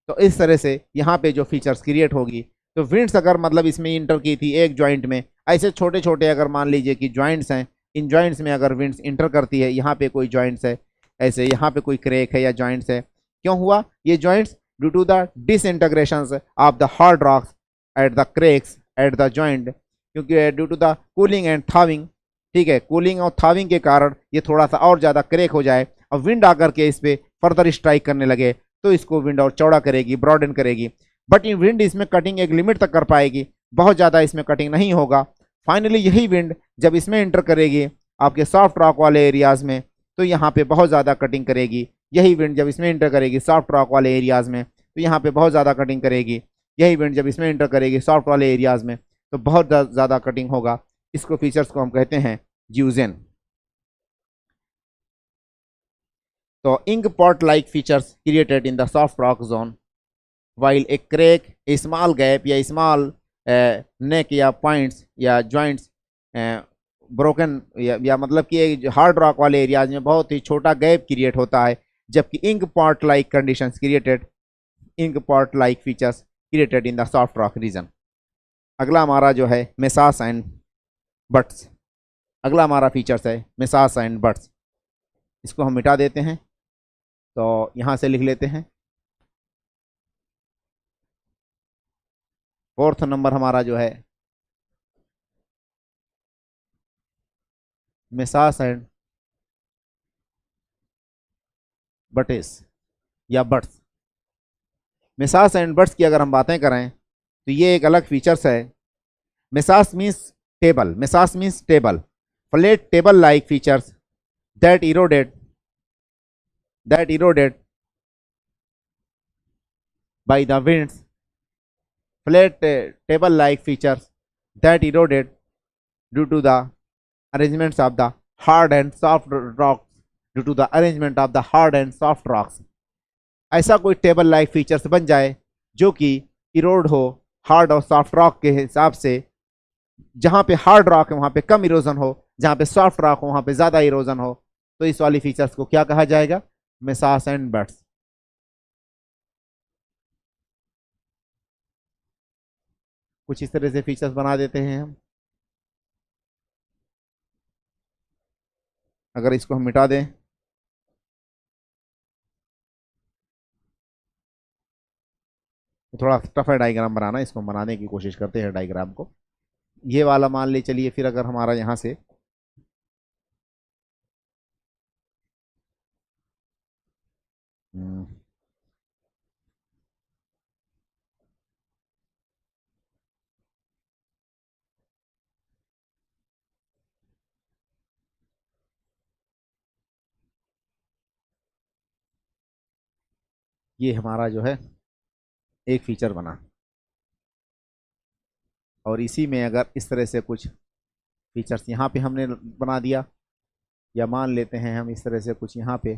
तो इस तरह से यहाँ पे जो फीचर्स क्रिएट होगी, तो विंड्स अगर मतलब इसमें इंटर की थी एक जॉइंट में, ऐसे छोटे छोटे अगर मान लीजिए कि जॉइंट्स हैं, इन जॉइंट्स में अगर विंड्स इंटर करती है, यहाँ पे कोई जॉइंट्स है, ऐसे यहाँ पे कोई क्रेक है या जॉइंट्स है, क्यों हुआ ये joints? Due to the disintegrations of the hard rocks at the cracks at the joint, क्योंकि due to the cooling and thawing ठीक है, कूलिंग और थाविंग के कारण ये थोड़ा सा और ज़्यादा क्रैक हो जाए और विंड आकर के इस पर फर्दर स्ट्राइक करने लगे तो इसको विंड और चौड़ा करेगी, ब्रॉडन करेगी। बट ये विंड इसमें कटिंग एक लिमिट तक कर पाएगी, बहुत ज़्यादा इसमें कटिंग नहीं होगा। फाइनली यही विंड जब इसमें एंटर करेगी आपके सॉफ्ट रॉक वाले एरियाज़ में तो यहाँ पे बहुत ज़्यादा कटिंग करेगी। यही विंड जब इसमें एंटर करेगी सॉफ्ट रॉक वाले एरियाज़ में तो यहाँ पे बहुत ज़्यादा कटिंग करेगी। यही विंड जब इसमें एंटर करेगी सॉफ्ट वाले एरियाज़ में तो बहुत ज़्यादा कटिंग होगा। इसको फीचर्स को हम कहते हैं ज्यूजेन। तो ink pot like features created in the soft rock zone while a crack, a small gap या small neck या पॉइंट्स या जॉइंट्स ब्रोकन या मतलब कि हार्ड रॉक वाले एरियाज में बहुत ही छोटा गैप क्रिएट होता है, जबकि ink pot like conditions created ink pot like features created in the soft rock region. अगला हमारा जो है मेसास एंड बट्स। अगला हमारा फीचर्स है मेसास एंड बट्स। इसको हम मिटा देते हैं, तो यहाँ से लिख लेते हैं। फोर्थ नंबर हमारा जो है मेसास एंड बटेस या बट्स। मेसास एंड बट्स की अगर हम बातें करें तो ये एक अलग फीचर्स है। Mesas means table, mesas means table, flat table like features that eroded by the winds, flat table like features that eroded due to the arrangements of the hard and soft rocks, due to the arrangement of the hard and soft rocks। ऐसा कोई table like features बन जाए जो कि इरोड हो hard और soft rock के हिसाब से। जहाँ पे हार्ड रॉक है वहाँ पे कम इरोजन हो, जहाँ पे सॉफ्ट रॉक हो वहाँ पे ज़्यादा इरोजन हो, तो इस वाली फीचर्स को क्या कहा जाएगा? मेसास एंड बट्स। कुछ इस तरह से फीचर्स बना देते हैं हम। अगर इसको हम मिटा दें तो थोड़ा टफ है डायग्राम बनाना, इसको बनाने की कोशिश करते हैं डायग्राम को। ये वाला मान ले चलिए, फिर अगर हमारा यहाँ से ये हमारा जो है एक फीचर बना, और इसी में अगर इस तरह से कुछ फीचर्स यहाँ पे हमने बना दिया, या मान लेते हैं हम इस तरह से कुछ यहाँ पे,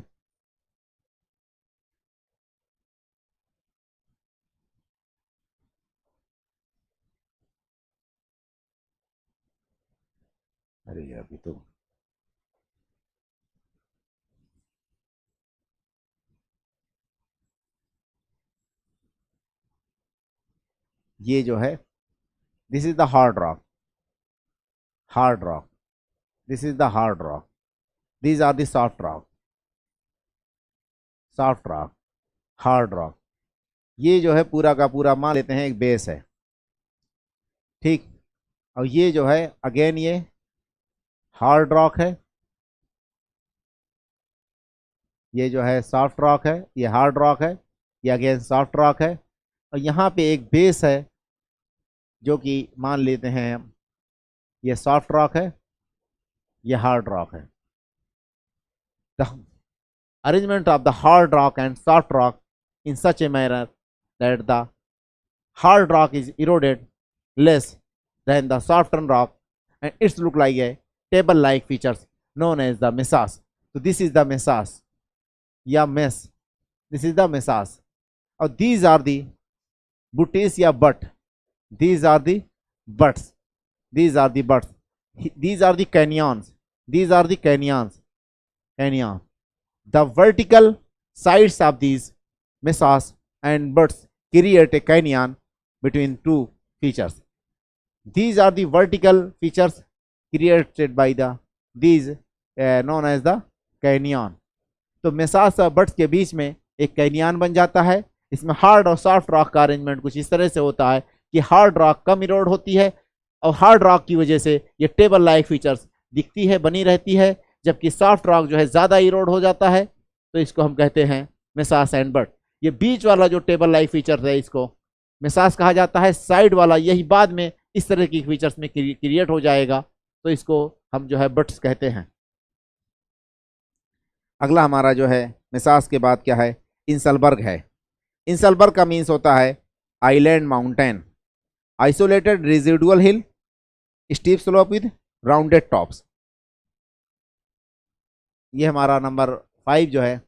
अरे अभी तो ये जो है this is the hard rock, hard rock, this is the hard rock, these are the soft rock, soft rock, hard rock. ये जो है पूरा का पूरा मान लेते हैं एक बेस है, ठीक। और ये जो है अगेन ये हार्ड रॉक है, ये जो है सॉफ्ट रॉक है, ये हार्ड रॉक है, ये अगेन सॉफ्ट रॉक है, और यहाँ पे एक बेस है जो कि मान लेते हैं हम ये सॉफ्ट रॉक है, ये हार्ड रॉक है। The arrangement of the hard rock and soft rock in such a manner that the hard rock is eroded less than the softened rock and it's look like a table like features known as the mesas। So this is the mesas या mess, this is the mesas, और these are the butts या butt, these are the butts, these are the butts, these are the canyons, these are the canyons, canyon। The vertical sides of these mesas and butts create a canyon between two features। These are the vertical features created by these known as the canyon। तो mesas और butts के बीच में एक canyon बन जाता है। इसमें hard और सॉफ्ट रॉक का अरेंजमेंट कुछ इस तरह से होता है कि हार्ड रॉक कम इरोड होती है और हार्ड रॉक की वजह से ये टेबल लाइक फीचर्स दिखती है, बनी रहती है, जबकि सॉफ्ट रॉक जो है ज़्यादा इरोड हो जाता है, तो इसको हम कहते हैं मेसास एंड बट। ये बीच वाला जो टेबल लाइक फीचर है इसको मेसास कहा जाता है, साइड वाला यही बाद में इस तरह की फीचर्स में क्रिएट हो जाएगा, तो इसको हम जो है बट्स कहते हैं। अगला हमारा जो है मेसास के बाद क्या है, इंसलबर्ग है। इंसलबर्ग का मीन्स होता है island mountain, isolated residual hill, steep slope with rounded tops. ये हमारा नंबर 5 जो है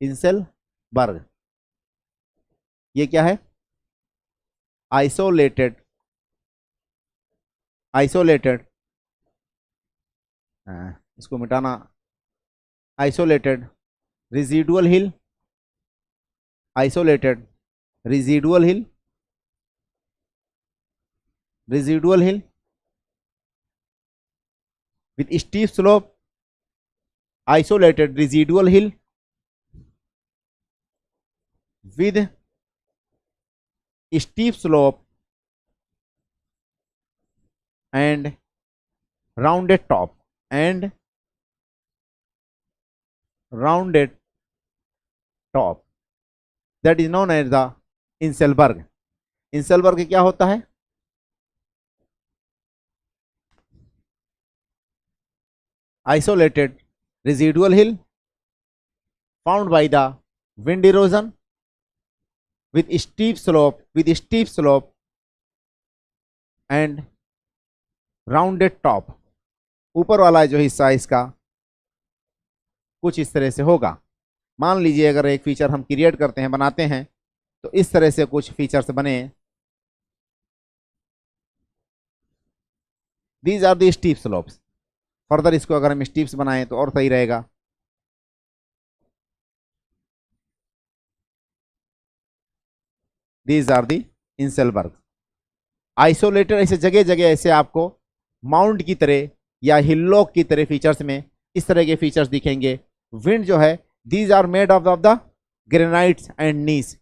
इंसलबर्ग। ये क्या है, आइसोलेटेड आइसोलेटेड इसको मिटाना, isolated residual hill, isolated residual hill, residual hill with steep slope, isolated residual hill with steep slope and rounded top and rounded top, that is known as the inselberg. Inselberg क्या होता है, isolated residual hill found by the wind erosion with steep slope and rounded top। ऊपर वाला जो हिस्सा इसका कुछ इस तरह से होगा। मान लीजिए अगर एक फीचर हम क्रिएट करते हैं, बनाते हैं, तो इस तरह से कुछ फीचर्स बने। These are the steep slopes. Further इसको अगर हम स्टीप्स बनाएं तो और सही रहेगा। These are the inselberg. Isolated ऐसे जगह जगह ऐसे आपको माउंट की तरह या हिल्लॉक की तरह फीचर्स में इस तरह के फीचर्स दिखेंगे। विंड जो है, these are made of the granites and gneiss.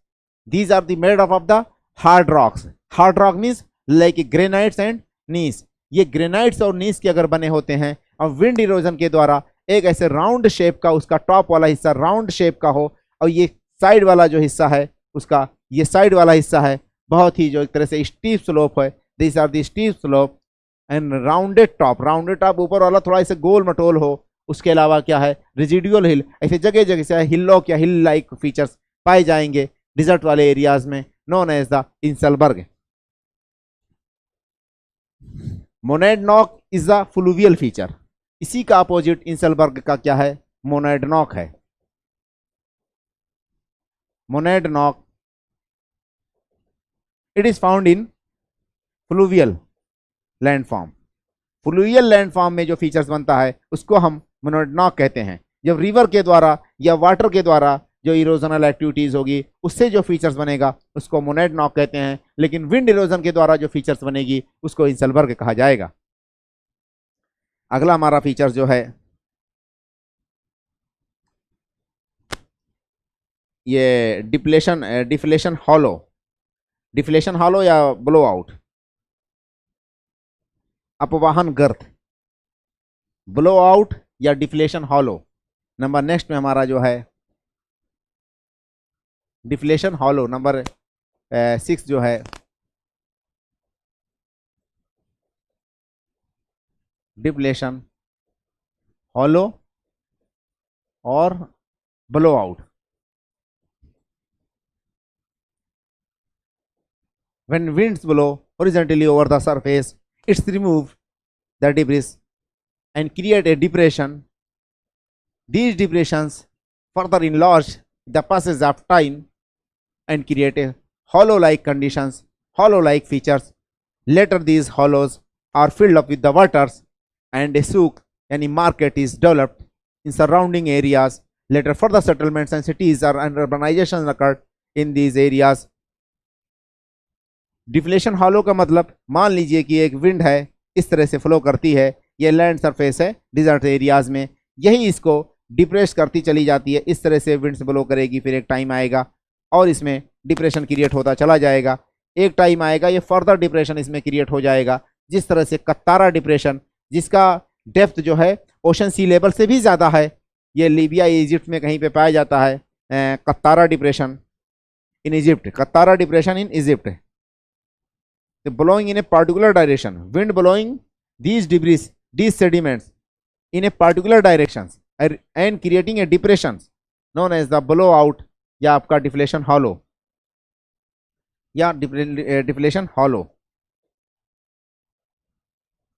These are the made of the hard rocks. Hard rock means like granites and gneiss. ये ग्रेनाइट्स और नीस के अगर बने होते हैं और विंड इरोजन के द्वारा एक ऐसे राउंड शेप का, उसका टॉप वाला हिस्सा राउंड शेप का हो और ये साइड वाला जो हिस्सा है उसका, ये साइड वाला हिस्सा है बहुत ही जो एक तरह से स्टीप स्लोप है। This are the steep slope and rounded top. Rounded top ऊपर वाला थोड़ा ऐसे गोल मटोल हो। उसके अलावा क्या है, रेजिडुअल हिल। ऐसे जगह जगह से हिल या हिल लाइक फीचर्स पाए जाएंगे डिजर्ट वाले एरियाज में, known as the inselberg. Monadnock is the fluvial feature. इसी का अपोजिट इंसलबर्ग का क्या है, मोनेडनॉक है। Monadnock, it is found in fluvial landform. Fluvial landform में जो फीचर्स बनता है उसको हम मोनेडनॉक कहते हैं। जब रिवर के द्वारा या वाटर के द्वारा जो इरोजनल एक्टिविटीज होगी उससे जो फीचर्स बनेगा उसको मोनेडनॉक कहते हैं, लेकिन विंड इरोजन के द्वारा जो फीचर्स बनेगी उसको इंसलबर्ग कहा जाएगा। अगला हमारा फीचर जो है ये डिफ्लेशन हॉलो। डिफ्लेशन हॉलो या ब्लो आउट, अपवाहन गर्त, ब्लो आउट या डिफ्लेशन हॉलो। नंबर नेक्स्ट में हमारा जो है डिफ्लेशन हॉलो, नंबर 6 जो है डिफ्लेशन हॉलो और blow out. When winds blow horizontally over the surface, it's remove the debris and create a depression. These depressions further enlarge the passage of time and create a hollow-like conditions, hollow-like features. Later, these hollows are filled up with the waters and a souk, any market is developed in surrounding areas. Later, further settlements and cities and urbanization occurred in these areas. Deflation hollow का मतलब, मान लीजिए कि एक wind है इस तरह से फ्लो करती है, ये लैंड सरफेस है डिजर्ट एरियाज में, यही इसको डिप्रेस करती चली जाती है। इस तरह से विंड्स ब्लो करेगी, फिर एक टाइम आएगा और इसमें डिप्रेशन क्रिएट होता चला जाएगा। एक टाइम आएगा ये फर्दर डिप्रेशन इसमें क्रिएट हो जाएगा, जिस तरह से कत्तारा डिप्रेशन जिसका डेप्थ जो है ओशन सी लेवल से भी ज़्यादा है। ये लीबिया इजिप्ट में कहीं पे पाया जाता है। Qattara depression in Egypt, Qattara depression in Egypt, blowing in a particular direction, wind blowing these debris, these sediments in a particular directions and creating a depression known as the blowout या आपका deflation hollow या deflation hollow.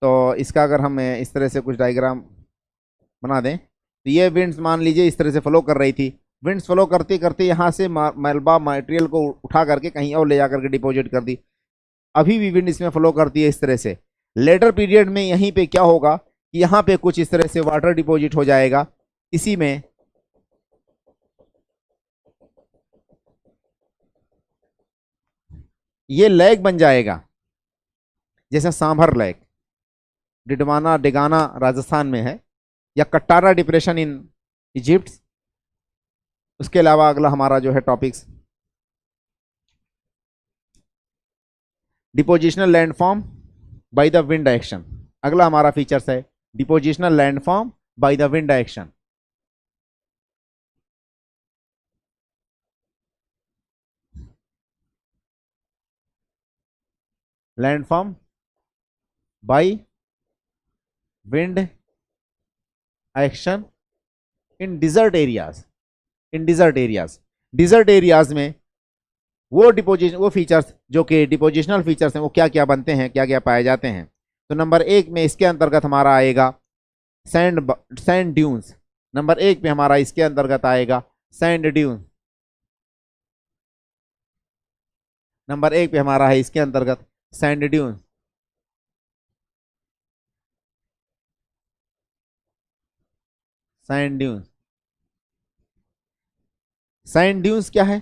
तो इसका अगर हम इस तरह से कुछ डायग्राम बना दें तो ये विंड्स मान लीजिए इस तरह से फ्लो कर रही थी। विंड्स फ्लो करते करते यहाँ से मलबा मटेरियल को उठा करके कहीं और ले जा करके डिपॉजिट कर दी। अभी भी विंड इसमें फ्लो करती है इस तरह से। लेटर पीरियड में यहीं पे क्या होगा कि यहाँ पे कुछ इस तरह से वाटर डिपॉजिट हो जाएगा, इसी में ये लेक बन जाएगा, जैसे सांभर लेक डिडवाना डेगाना राजस्थान में है, या कट्टारा डिप्रेशन इन इजिप्ट। उसके अलावा अगला हमारा जो है topics depositional landform by the wind direction. अगला हमारा फीचर्स है depositional landform by the wind direction. Landform by wind action in desert areas. In desert areas, desert areas में वो फीचर्स जो कि डिपोजिशनल फीचर्स हैं वो क्या क्या बनते हैं, क्या क्या पाए जाते हैं। तो नंबर 1 में इसके अंतर्गत हमारा आएगा सैंड ड्यून्स। नंबर 1 पे हमारा इसके अंतर्गत आएगा सैंड ड्यून्स। नंबर 1 पे हमारा है इसके अंतर्गत sand dunes. Sand dunes, sand dunes क्या है?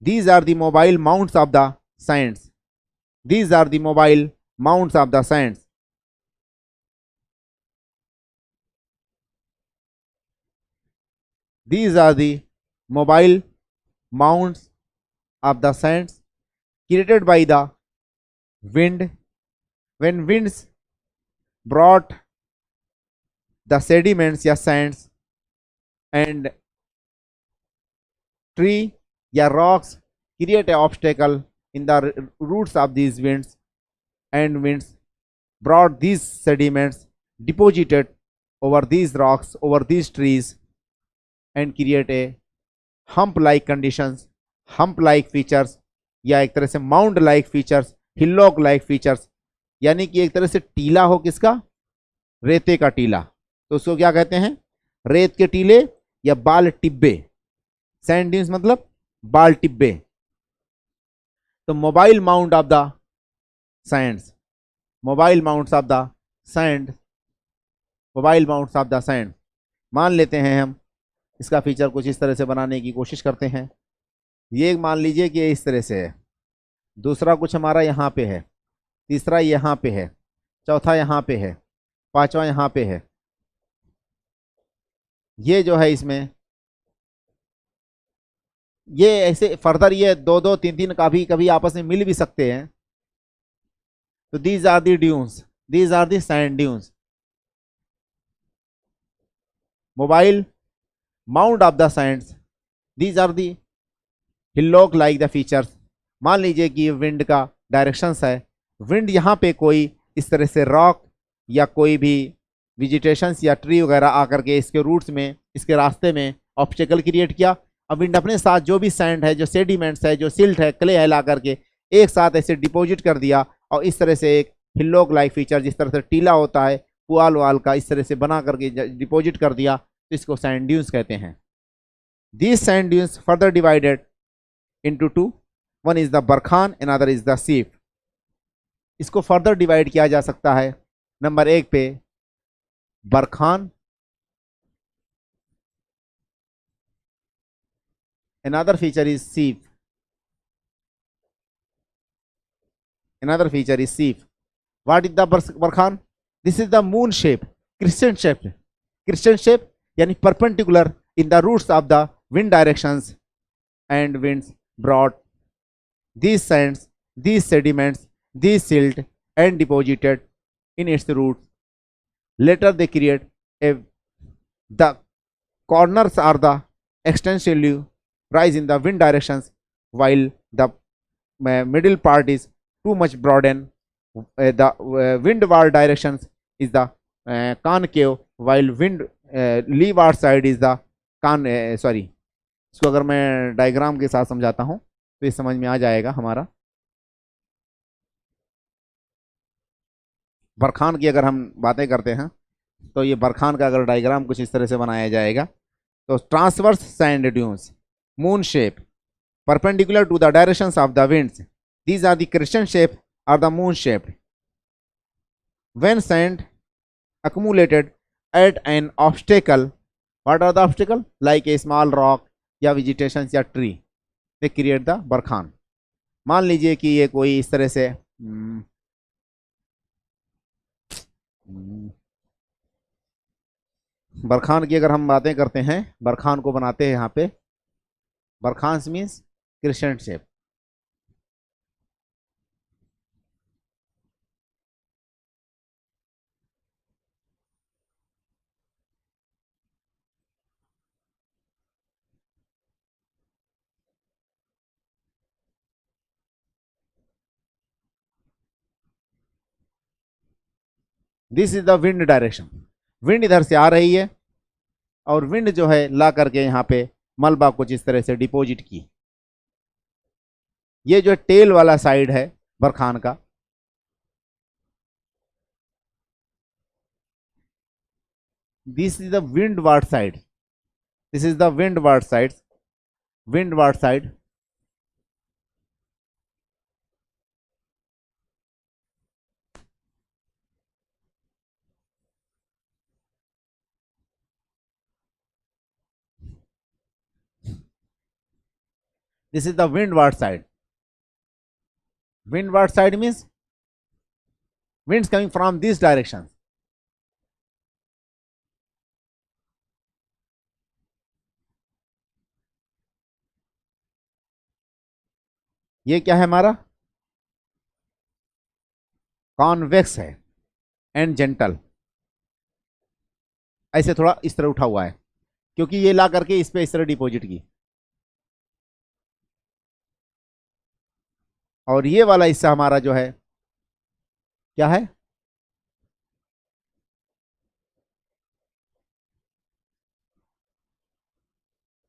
These are the mobile mounts of the sands. These are the mobile mounts of the sands. These are the mobile mounts of the sands created by the wind when winds brought the sediments या sands and tree या rocks create an obstacle in the roots of these winds, and winds brought these sediments deposited over these rocks, over these trees, and create a hump like conditions, hump like features या एक तरह से mound like features, hillock like features, यानी कि एक तरह से टीला हो, किसका? रेते का टीला। तो उसको क्या कहते हैं? रेत के टीले या बाल टिब्बे। सैंड ड्यून्स मतलब बाल टिब्बे। तो mobile mount of the sands, mobile mounts of the sand, mobile mounts of the sand. मान लेते हैं हम इसका फीचर कुछ इस तरह से बनाने की कोशिश करते हैं। ये मान लीजिए कि इस तरह से है, दूसरा कुछ हमारा यहाँ पे है, तीसरा यहाँ पे है, चौथा यहाँ पे है, पांचवा यहाँ पे है। ये जो है इसमें ये ऐसे फर्दर ये 2-2 3-3 का भी कभी आपस में मिल भी सकते हैं। तो these are the dunes, these are the sand dunes. Mobile mount of the sands, these are the hillock like the features. मान लीजिए कि विंड का डायरेक्शंस है, विंड यहाँ पे कोई इस तरह से रॉक या कोई भी विजिटेशंस या ट्री वगैरह आकर के इसके रूट्स में, इसके रास्ते में ऑब्स्टेकल क्रिएट किया। अब विंड अपने साथ जो भी सैंड है, जो सेडिमेंट्स है, जो सिल्ट है, क्ले है, ला करके एक साथ ऐसे डिपॉजिट कर दिया, और इस तरह से एक हिलॉक लाइक फीचर, जिस तरह से टीला होता है पुआल वाल का, इस तरह से बना करके डिपॉजिट कर दिया, तो इसको सैंड ड्यून्स कहते हैं। These sand dunes further divided into two, one is the barchan, another is the सीफ। इसको फर्दर डिवाइड किया जा सकता है। नंबर 1 पे barchan, another feature is सीफ, another feature is सीफ। what is the barchan? this is the moon shape, crescent shape, crescent shape यानी perpendicular in the roots of the wind directions, and winds brought these sands, these sediments, these silt and deposited in its roots. Later they create a the corners are the extensively rise in the wind directions, while the middle part is too much broaden. The windward directions is the concave, while wind leeward side is the sorry, इसको अगर मैं diagram के साथ समझाता हूं तो ये समझ में आ जाएगा हमारा। बरखान की अगर हम बातें करते हैं तो ये बरखान का अगर डायग्राम कुछ इस तरह से बनाया जाएगा तो transverse sand dunes, moon shape, perpendicular to the directions of the winds. These are the crescent shape or the moon shaped. When sand accumulated at an obstacle, what are the obstacle? Like a small rock या vegetation या tree, they create the barchan. मान लीजिए कि ये कोई इस तरह से बरखान की अगर हम बातें करते हैं, बरखान को बनाते हैं यहाँ पे, barchan means crescent shape। This is the wind direction. Wind इधर से आ रही है और विंड जो है ला करके यहाँ पे मलबा कुछ इस तरह से डिपॉजिट की। ये जो टेल वाला साइड है बरखान का, this is the windward side, this is the windward side, windward side. This is the windward side. Windward side means winds coming from these directions. ये क्या है हमारा? कॉन्वेक्स है एंड जेंटल। ऐसे थोड़ा इस तरह उठा हुआ है क्योंकि ये ला करके इस पे इस तरह डिपॉजिट की, और ये वाला हिस्सा हमारा जो है क्या है?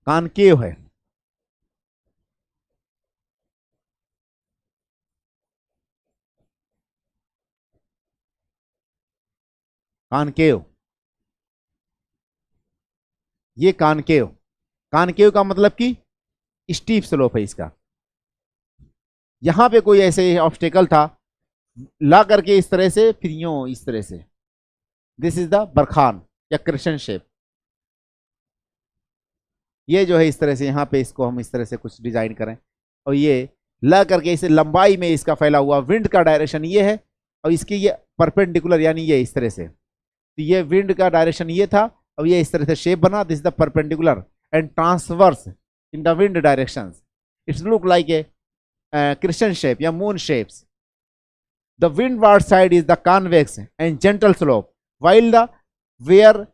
कॉनकेव है। कॉनकेव, ये कॉनकेव। कॉनकेव का मतलब कि स्टीप स्लोप है इसका। यहां पे कोई ऐसे ऑब्स्टेकल था, ला करके इस तरह से, फिर यूं इस तरह से। दिस इज द बरखान या क्रेसेंट शेप। ये जो है इस तरह से, यहाँ पे इसको हम इस तरह से कुछ डिजाइन करें और ये ला करके इसे लंबाई में इसका फैला हुआ, विंड का डायरेक्शन ये है और इसकी ये परपेंडिकुलर यानी ये इस तरह से, तो ये विंड का डायरेक्शन ये था और ये इस तरह से शेप बना। This is the perpendicular and transverse in the wind directions. It's look like A crescent shape या moon shapes. The windward side is the convex and gentle slope, while the where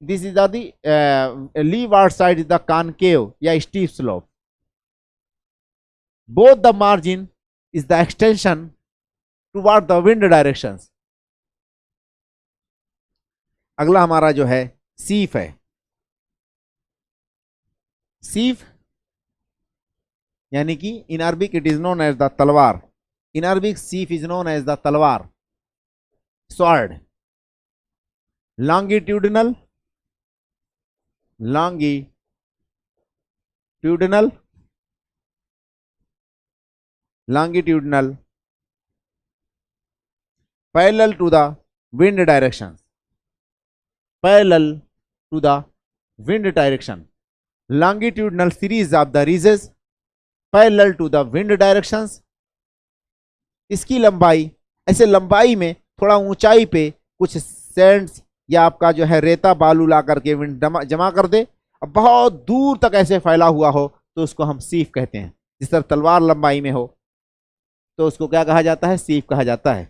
this is the leeward side is the concave या steep slope. Both the margin is the extension toward the wind directions. अगला हमारा जो है सीफ है। Seif यानी कि in Arabic it is known as the talwar. In Arabic seif is known as the talwar, sword. Longitudinal, longitudinal, longitudinal, parallel to the wind direction, parallel to the wind direction. Longitudinal series of the ridges parallel to the wind directions. इसकी लंबाई, ऐसे लंबाई में थोड़ा ऊंचाई पे कुछ Sands या आपका जो है रेता बालू ला करके विंड जमा कर दे, अब बहुत दूर तक ऐसे फैला हुआ हो तो उसको हम सीफ कहते हैं। जिस तरह तलवार लंबाई में हो तो उसको क्या कहा जाता है, सीफ कहा जाता है।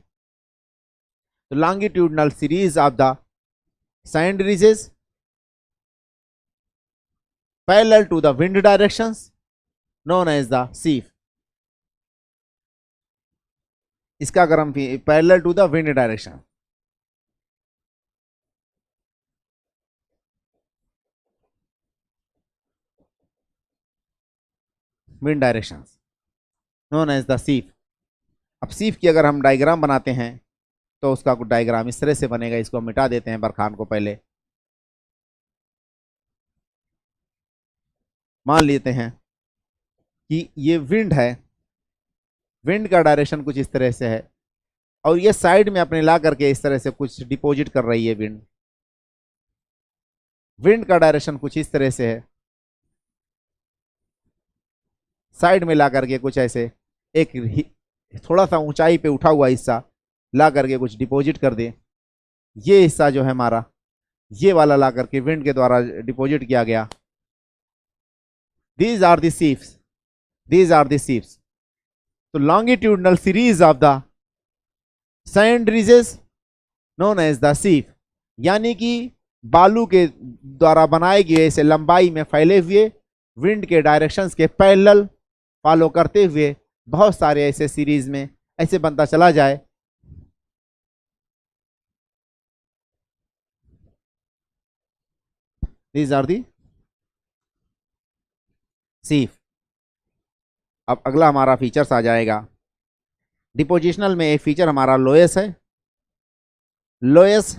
तो longitudinal series of the sand ridges parallel to the wind directions known as the seif. इसका अगर हम parallel to the wind direction, wind directions known as the seif. अब सीफ की अगर हम डायग्राम बनाते हैं तो उसका कुछ डायग्राम इस तरह से बनेगा। इसको हम मिटा देते हैं बरखान को। पहले मान लेते हैं कि ये विंड है, विंड का डायरेक्शन कुछ इस तरह से है और ये साइड में अपने ला करके इस तरह से कुछ डिपॉजिट कर रही है विंड। विंड का डायरेक्शन कुछ इस तरह से है, साइड में ला करके कुछ ऐसे एक थोड़ा सा ऊंचाई पे उठा हुआ हिस्सा ला करके कुछ डिपॉजिट कर दे। ये हिस्सा जो है हमारा, ये वाला ला करके विंड के द्वारा डिपॉजिट किया गया। These are the seifs, these are the seifs. तो longitudinal series of the sand ridges known as the seif, यानी कि बालू के द्वारा बनाए गए ऐसे लंबाई में फैले हुए विंड के डायरेक्शंस के पैरेलल फॉलो करते हुए बहुत सारे ऐसे सीरीज में ऐसे बनता चला जाए। These are the seif. अब अगला हमारा फीचर्स आ जाएगा। डिपोजिशनल में एक फीचर हमारा लोएस है। Loess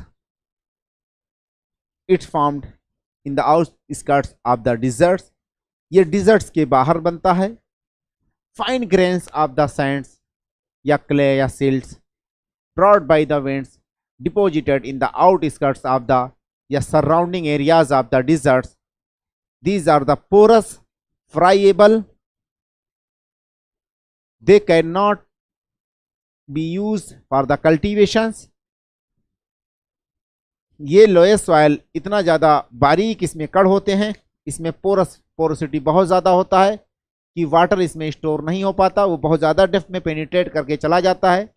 it's formed in the outskirts of the deserts, ये डिजर्ट्स के बाहर बनता है। Fine grains of the sands या क्ले या silts brought by the winds deposited in the outskirts of the या surrounding areas of the deserts. These are the porous friable, they cannot be used for the cultivations। ये loess soil इतना ज़्यादा बारीक इसमें कण होते हैं, इसमें पोरोसिटी बहुत ज़्यादा होता है कि वाटर इसमें स्टोर नहीं हो पाता, वो बहुत ज़्यादा डेप्थ में पेनिट्रेट करके चला जाता है।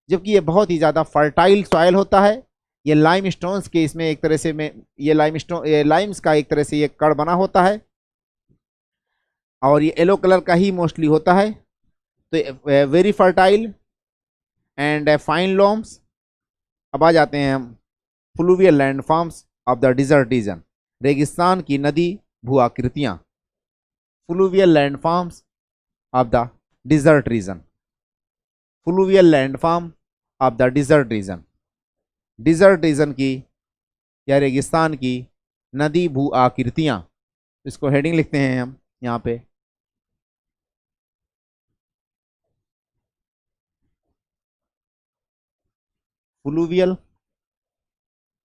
जबकि ये बहुत ही ज़्यादा फर्टाइल सॉइल होता है। ये लाइम स्टोन्स के इसमें एक तरह से में ये लाइम्स का एक तरह से ये कण बना होता है और ये येलो कलर का ही मोस्टली होता है। तो very fertile and fine loams. अब आ जाते हैं हम fluvial landforms of the desert region, रेगिस्तान की नदी भू आकृतियाँ। Fluvial landforms of the desert region, fluvial landform of the desert region, desert region की या रेगिस्तान की नदी भू आकृतियाँ। इसको हेडिंग लिखते हैं हम यहाँ पे। Fluvial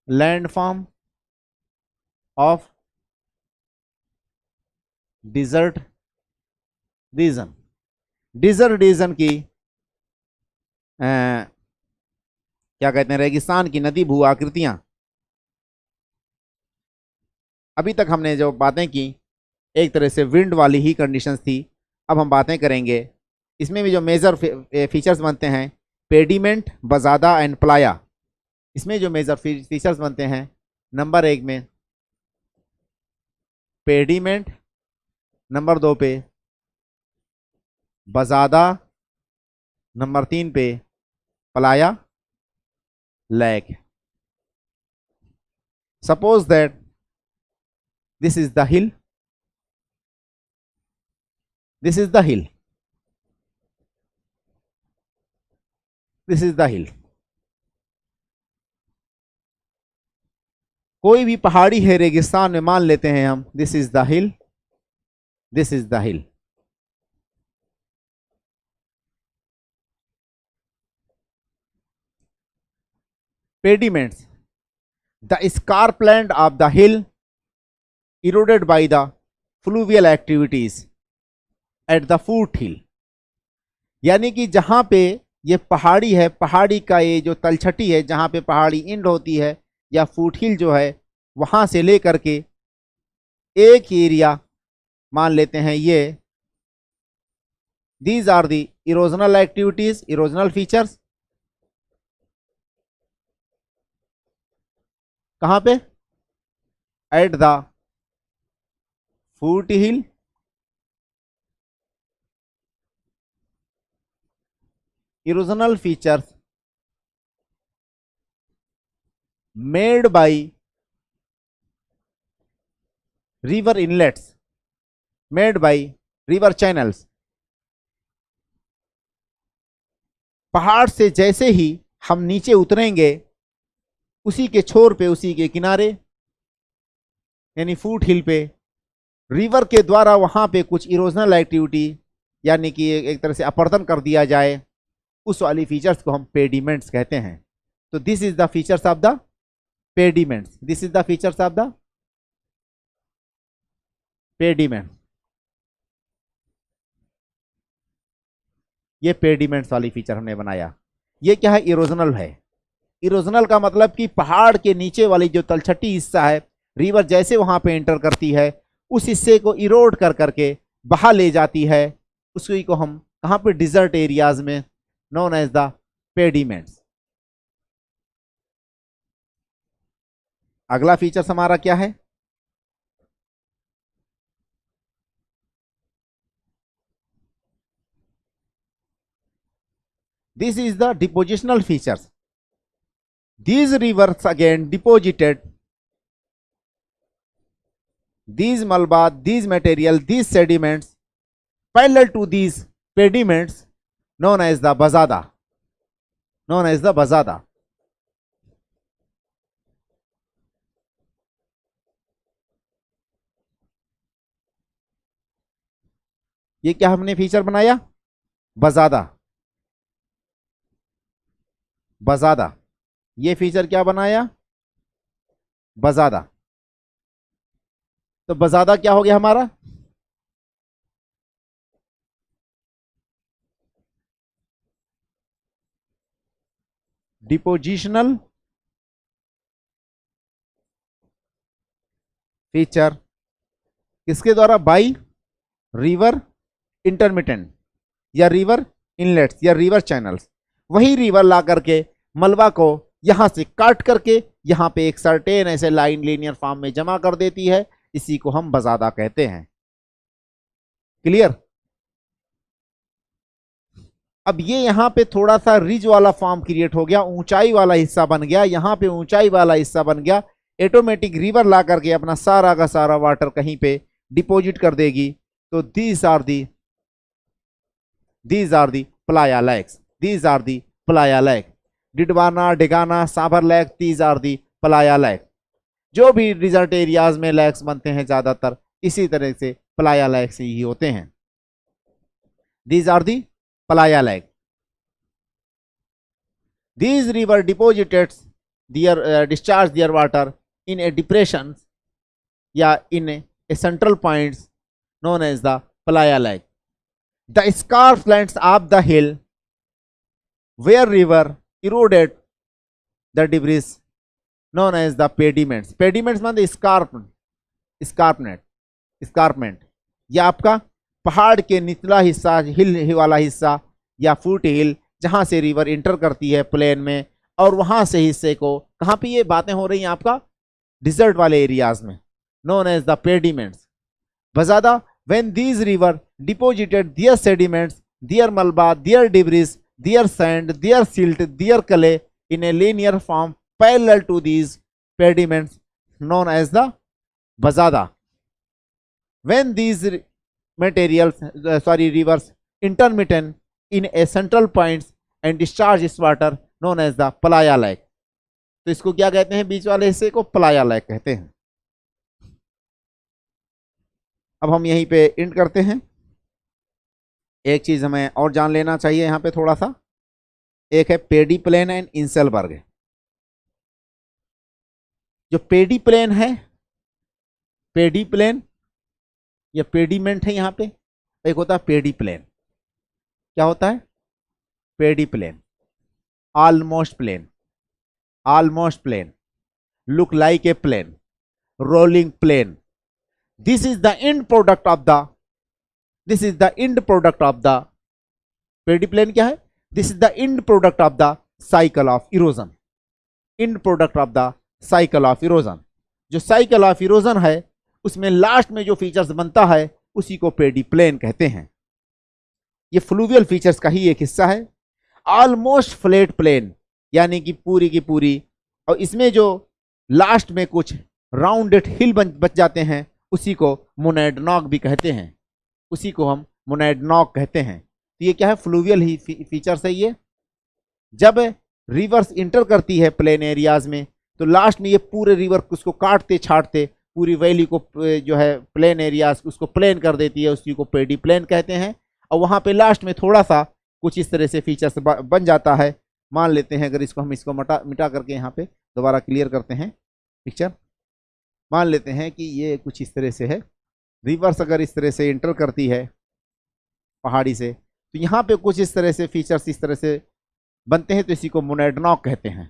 landform of desert region, desert region की क्या कहते हैं, रेगिस्तान की नदी भू आकृतियां। अभी तक हमने जो बातें की एक तरह से विंड वाली ही कंडीशंस थी। अब हम बातें करेंगे इसमें भी जो मेजर फीचर्स बनते हैं, पेडिमेंट, बजादा एंड प्लाया। इसमें जो मेजर फीचर्स बनते हैं, नंबर 1 में पेडिमेंट, नंबर 2 पे बजादा, नंबर 3 पे playa lake. Suppose that this is the hill, this is the hill, this is the hill. कोई भी पहाड़ी है रेगिस्तान में, मान लेते हैं हम, this is the hill, this is the hill. Pediments, the scarpland of the hill eroded by the fluvial activities at the foothill, यानी कि जहां पे ये पहाड़ी है, पहाड़ी का ये जो तलछटी है, जहां पे पहाड़ी इंड होती है या फुट हिल जो है, वहां से लेकर के एक एरिया मान लेते हैं ये These are the erosional activities, erosional features. कहां पे? At the foothill erosional features made by river inlets, made by river channels. पहाड़ से जैसे ही हम नीचे उतरेंगे उसी के छोर पे, उसी के किनारे यानी फुट हिल पे रिवर के द्वारा वहां पे कुछ इरोजनल एक्टिविटी यानी कि एक तरह से अपर्दन कर दिया जाए, उस वाली फीचर्स को हम पेडिमेंट्स कहते हैं। तो this is the features of the pediments, this is the features of the pediment. ये पेडिमेंट्स वाली फीचर हमने बनाया। ये क्या है? इरोजनल है। इरोजनल का मतलब कि पहाड़ के नीचे वाली जो तलछटी हिस्सा है, रिवर जैसे वहां पे एंटर करती है उस हिस्से को इरोड कर करके बहा ले जाती है, उसी को हम कहां पे? डिजर्ट एरियाज में, नोन एज द पेडिमेंट्स। अगला फीचर हमारा क्या है? This is the depositional features. These rivers again deposited these malba, these material, these sediments parallel to these pediments known as the bazada, known as the bazada. ये क्या हमने feature बनाया? बजादा, बजादा। ये feature क्या बनाया? बजादा। तो बजादा क्या हो गया हमारा? Depositional feature. किसके द्वारा? बाई रिवर इंटरमिटेंट या रिवर इनलेट्स या रिवर चैनल्स। वही रिवर ला करके मलबा को यहां से काट करके यहां पे एक सर्टेन ऐसे लाइन लीनियर फॉर्म में जमा कर देती है, इसी को हम बजादा कहते हैं। क्लियर? अब ये यहां पे थोड़ा सा रिज वाला फॉर्म क्रिएट हो गया, ऊंचाई वाला हिस्सा बन गया, यहां पे ऊंचाई वाला हिस्सा बन गया। ऑटोमेटिक रिवर ला करके अपना सारा का सारा वाटर कहीं पे डिपॉजिट कर देगी। तो these are the playa lakes, these are the playa lake. Didwana, Degana, Sambhar lake, these are the playa lake. जो भी डिजर्ट एरियाज में लैक्स बनते हैं ज्यादातर इसी तरह से प्लाया लैक्स ही होते हैं। These are the playa lake. These river deposited their discharge their water in a depression या in a central points known as the playa lake. The scarplands of the hill where river eroded the debris known as the pediments. Pediments मतलब escarpment या आपका पहाड़ के निचला हिस्सा, हिल वाला हिस्सा या फुट हिल जहां से रिवर इंटर करती है प्लेन में, और वहां से हिस्से को कहां पे ये बातें हो रही हैं आपका? डिजर्ट वाले एरियाज में, known as the pediments. Bajada when these river deposited their sediments, their malba, their debris, their sand, their silt, their clay in a linear form parallel to these pediments known as the bazada. When these materials rivers intermittent in a central points and discharge its water known as the playa lake. तो इसको क्या कहते हैं? बीच वाले हिस्से को Playa lake कहते हैं। अब हम यहीं पे एंड करते हैं। एक चीज हमें और जान लेना चाहिए यहां पे थोड़ा सा, एक है पेडी प्लेन एंड इंसेलबर्ग। जो पेडी प्लेन है, पेडी प्लेन या पेडीमेंट है यहां पे, एक होता है पेडी प्लेन। क्या होता है? Pediplain, almost plain, almost plain, look like a plain, rolling plain. This is the end product of the pediplain क्या है? This is the end product of the cycle of erosion, end product of the cycle of erosion. जो cycle of erosion है उसमें last में जो features बनता है उसी को पेडिप्लेन कहते हैं। ये फ्लूवियल फीचर्स का ही एक हिस्सा है। ऑलमोस्ट फ्लैट प्लेन यानी कि पूरी की पूरी, और इसमें जो लास्ट में कुछ राउंडेड हिल बच जाते हैं उसी को मोनैडनॉक भी कहते हैं, उसी को हम मोनैडनॉक कहते हैं। तो ये क्या है? फ्लूवियल ही फीचर्स है ये। जब रिवर्स इंटर करती है प्लेन एरियाज में तो लास्ट में ये पूरे रिवर उसको काटते छाटते पूरी वैली को जो है प्लेन एरियाज उसको प्लेन कर देती है, उसी को पेडिप्लेन कहते हैं। और वहाँ पे लास्ट में थोड़ा सा कुछ इस तरह से फीचर्स बन जाता है। मान लेते हैं अगर इसको हम इसको मिटा करके यहाँ पे दोबारा क्लियर करते हैं पिक्चर। मान लेते हैं कि ये कुछ इस तरह से है, रिवर्स अगर इस तरह से इंटर करती है पहाड़ी से तो यहाँ पे कुछ इस तरह से फीचर्स इस तरह से बनते हैं, तो इसी को मोनैडनॉक कहते हैं।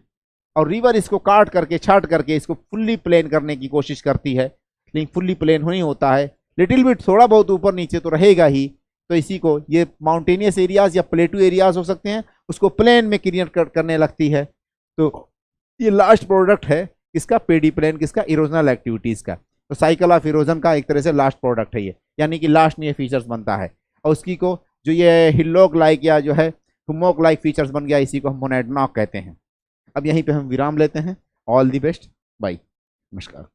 और रिवर इसको काट करके छाट करके इसको फुल्ली प्लेन करने की कोशिश करती है, लेकिन फुल्ली प्लेन नहीं होता है, लिटिल बिट थोड़ा बहुत ऊपर नीचे तो रहेगा ही। तो इसी को ये माउंटेनियस एरियाज या प्लेटू एरियाज हो सकते हैं, उसको प्लेन में क्रिएट करने लगती है। तो ये लास्ट प्रोडक्ट है किसका? पेडिप्लेन, किसका? इरोजनल एक्टिविटीज का। तो साइकिल ऑफ इरोजन का एक तरह से लास्ट प्रोडक्ट है ये, यानी कि लास्ट में ये फीचर्स बनता है। और उसकी को जो ये हिल्लोक लाइक या जो है हुमोक लाइक फीचर्स बन गया, इसी को हम मोनैडनॉक कहते हैं। अब यहीं पे हम विराम लेते हैं। ऑल दी बेस्ट, बाय, नमस्कार।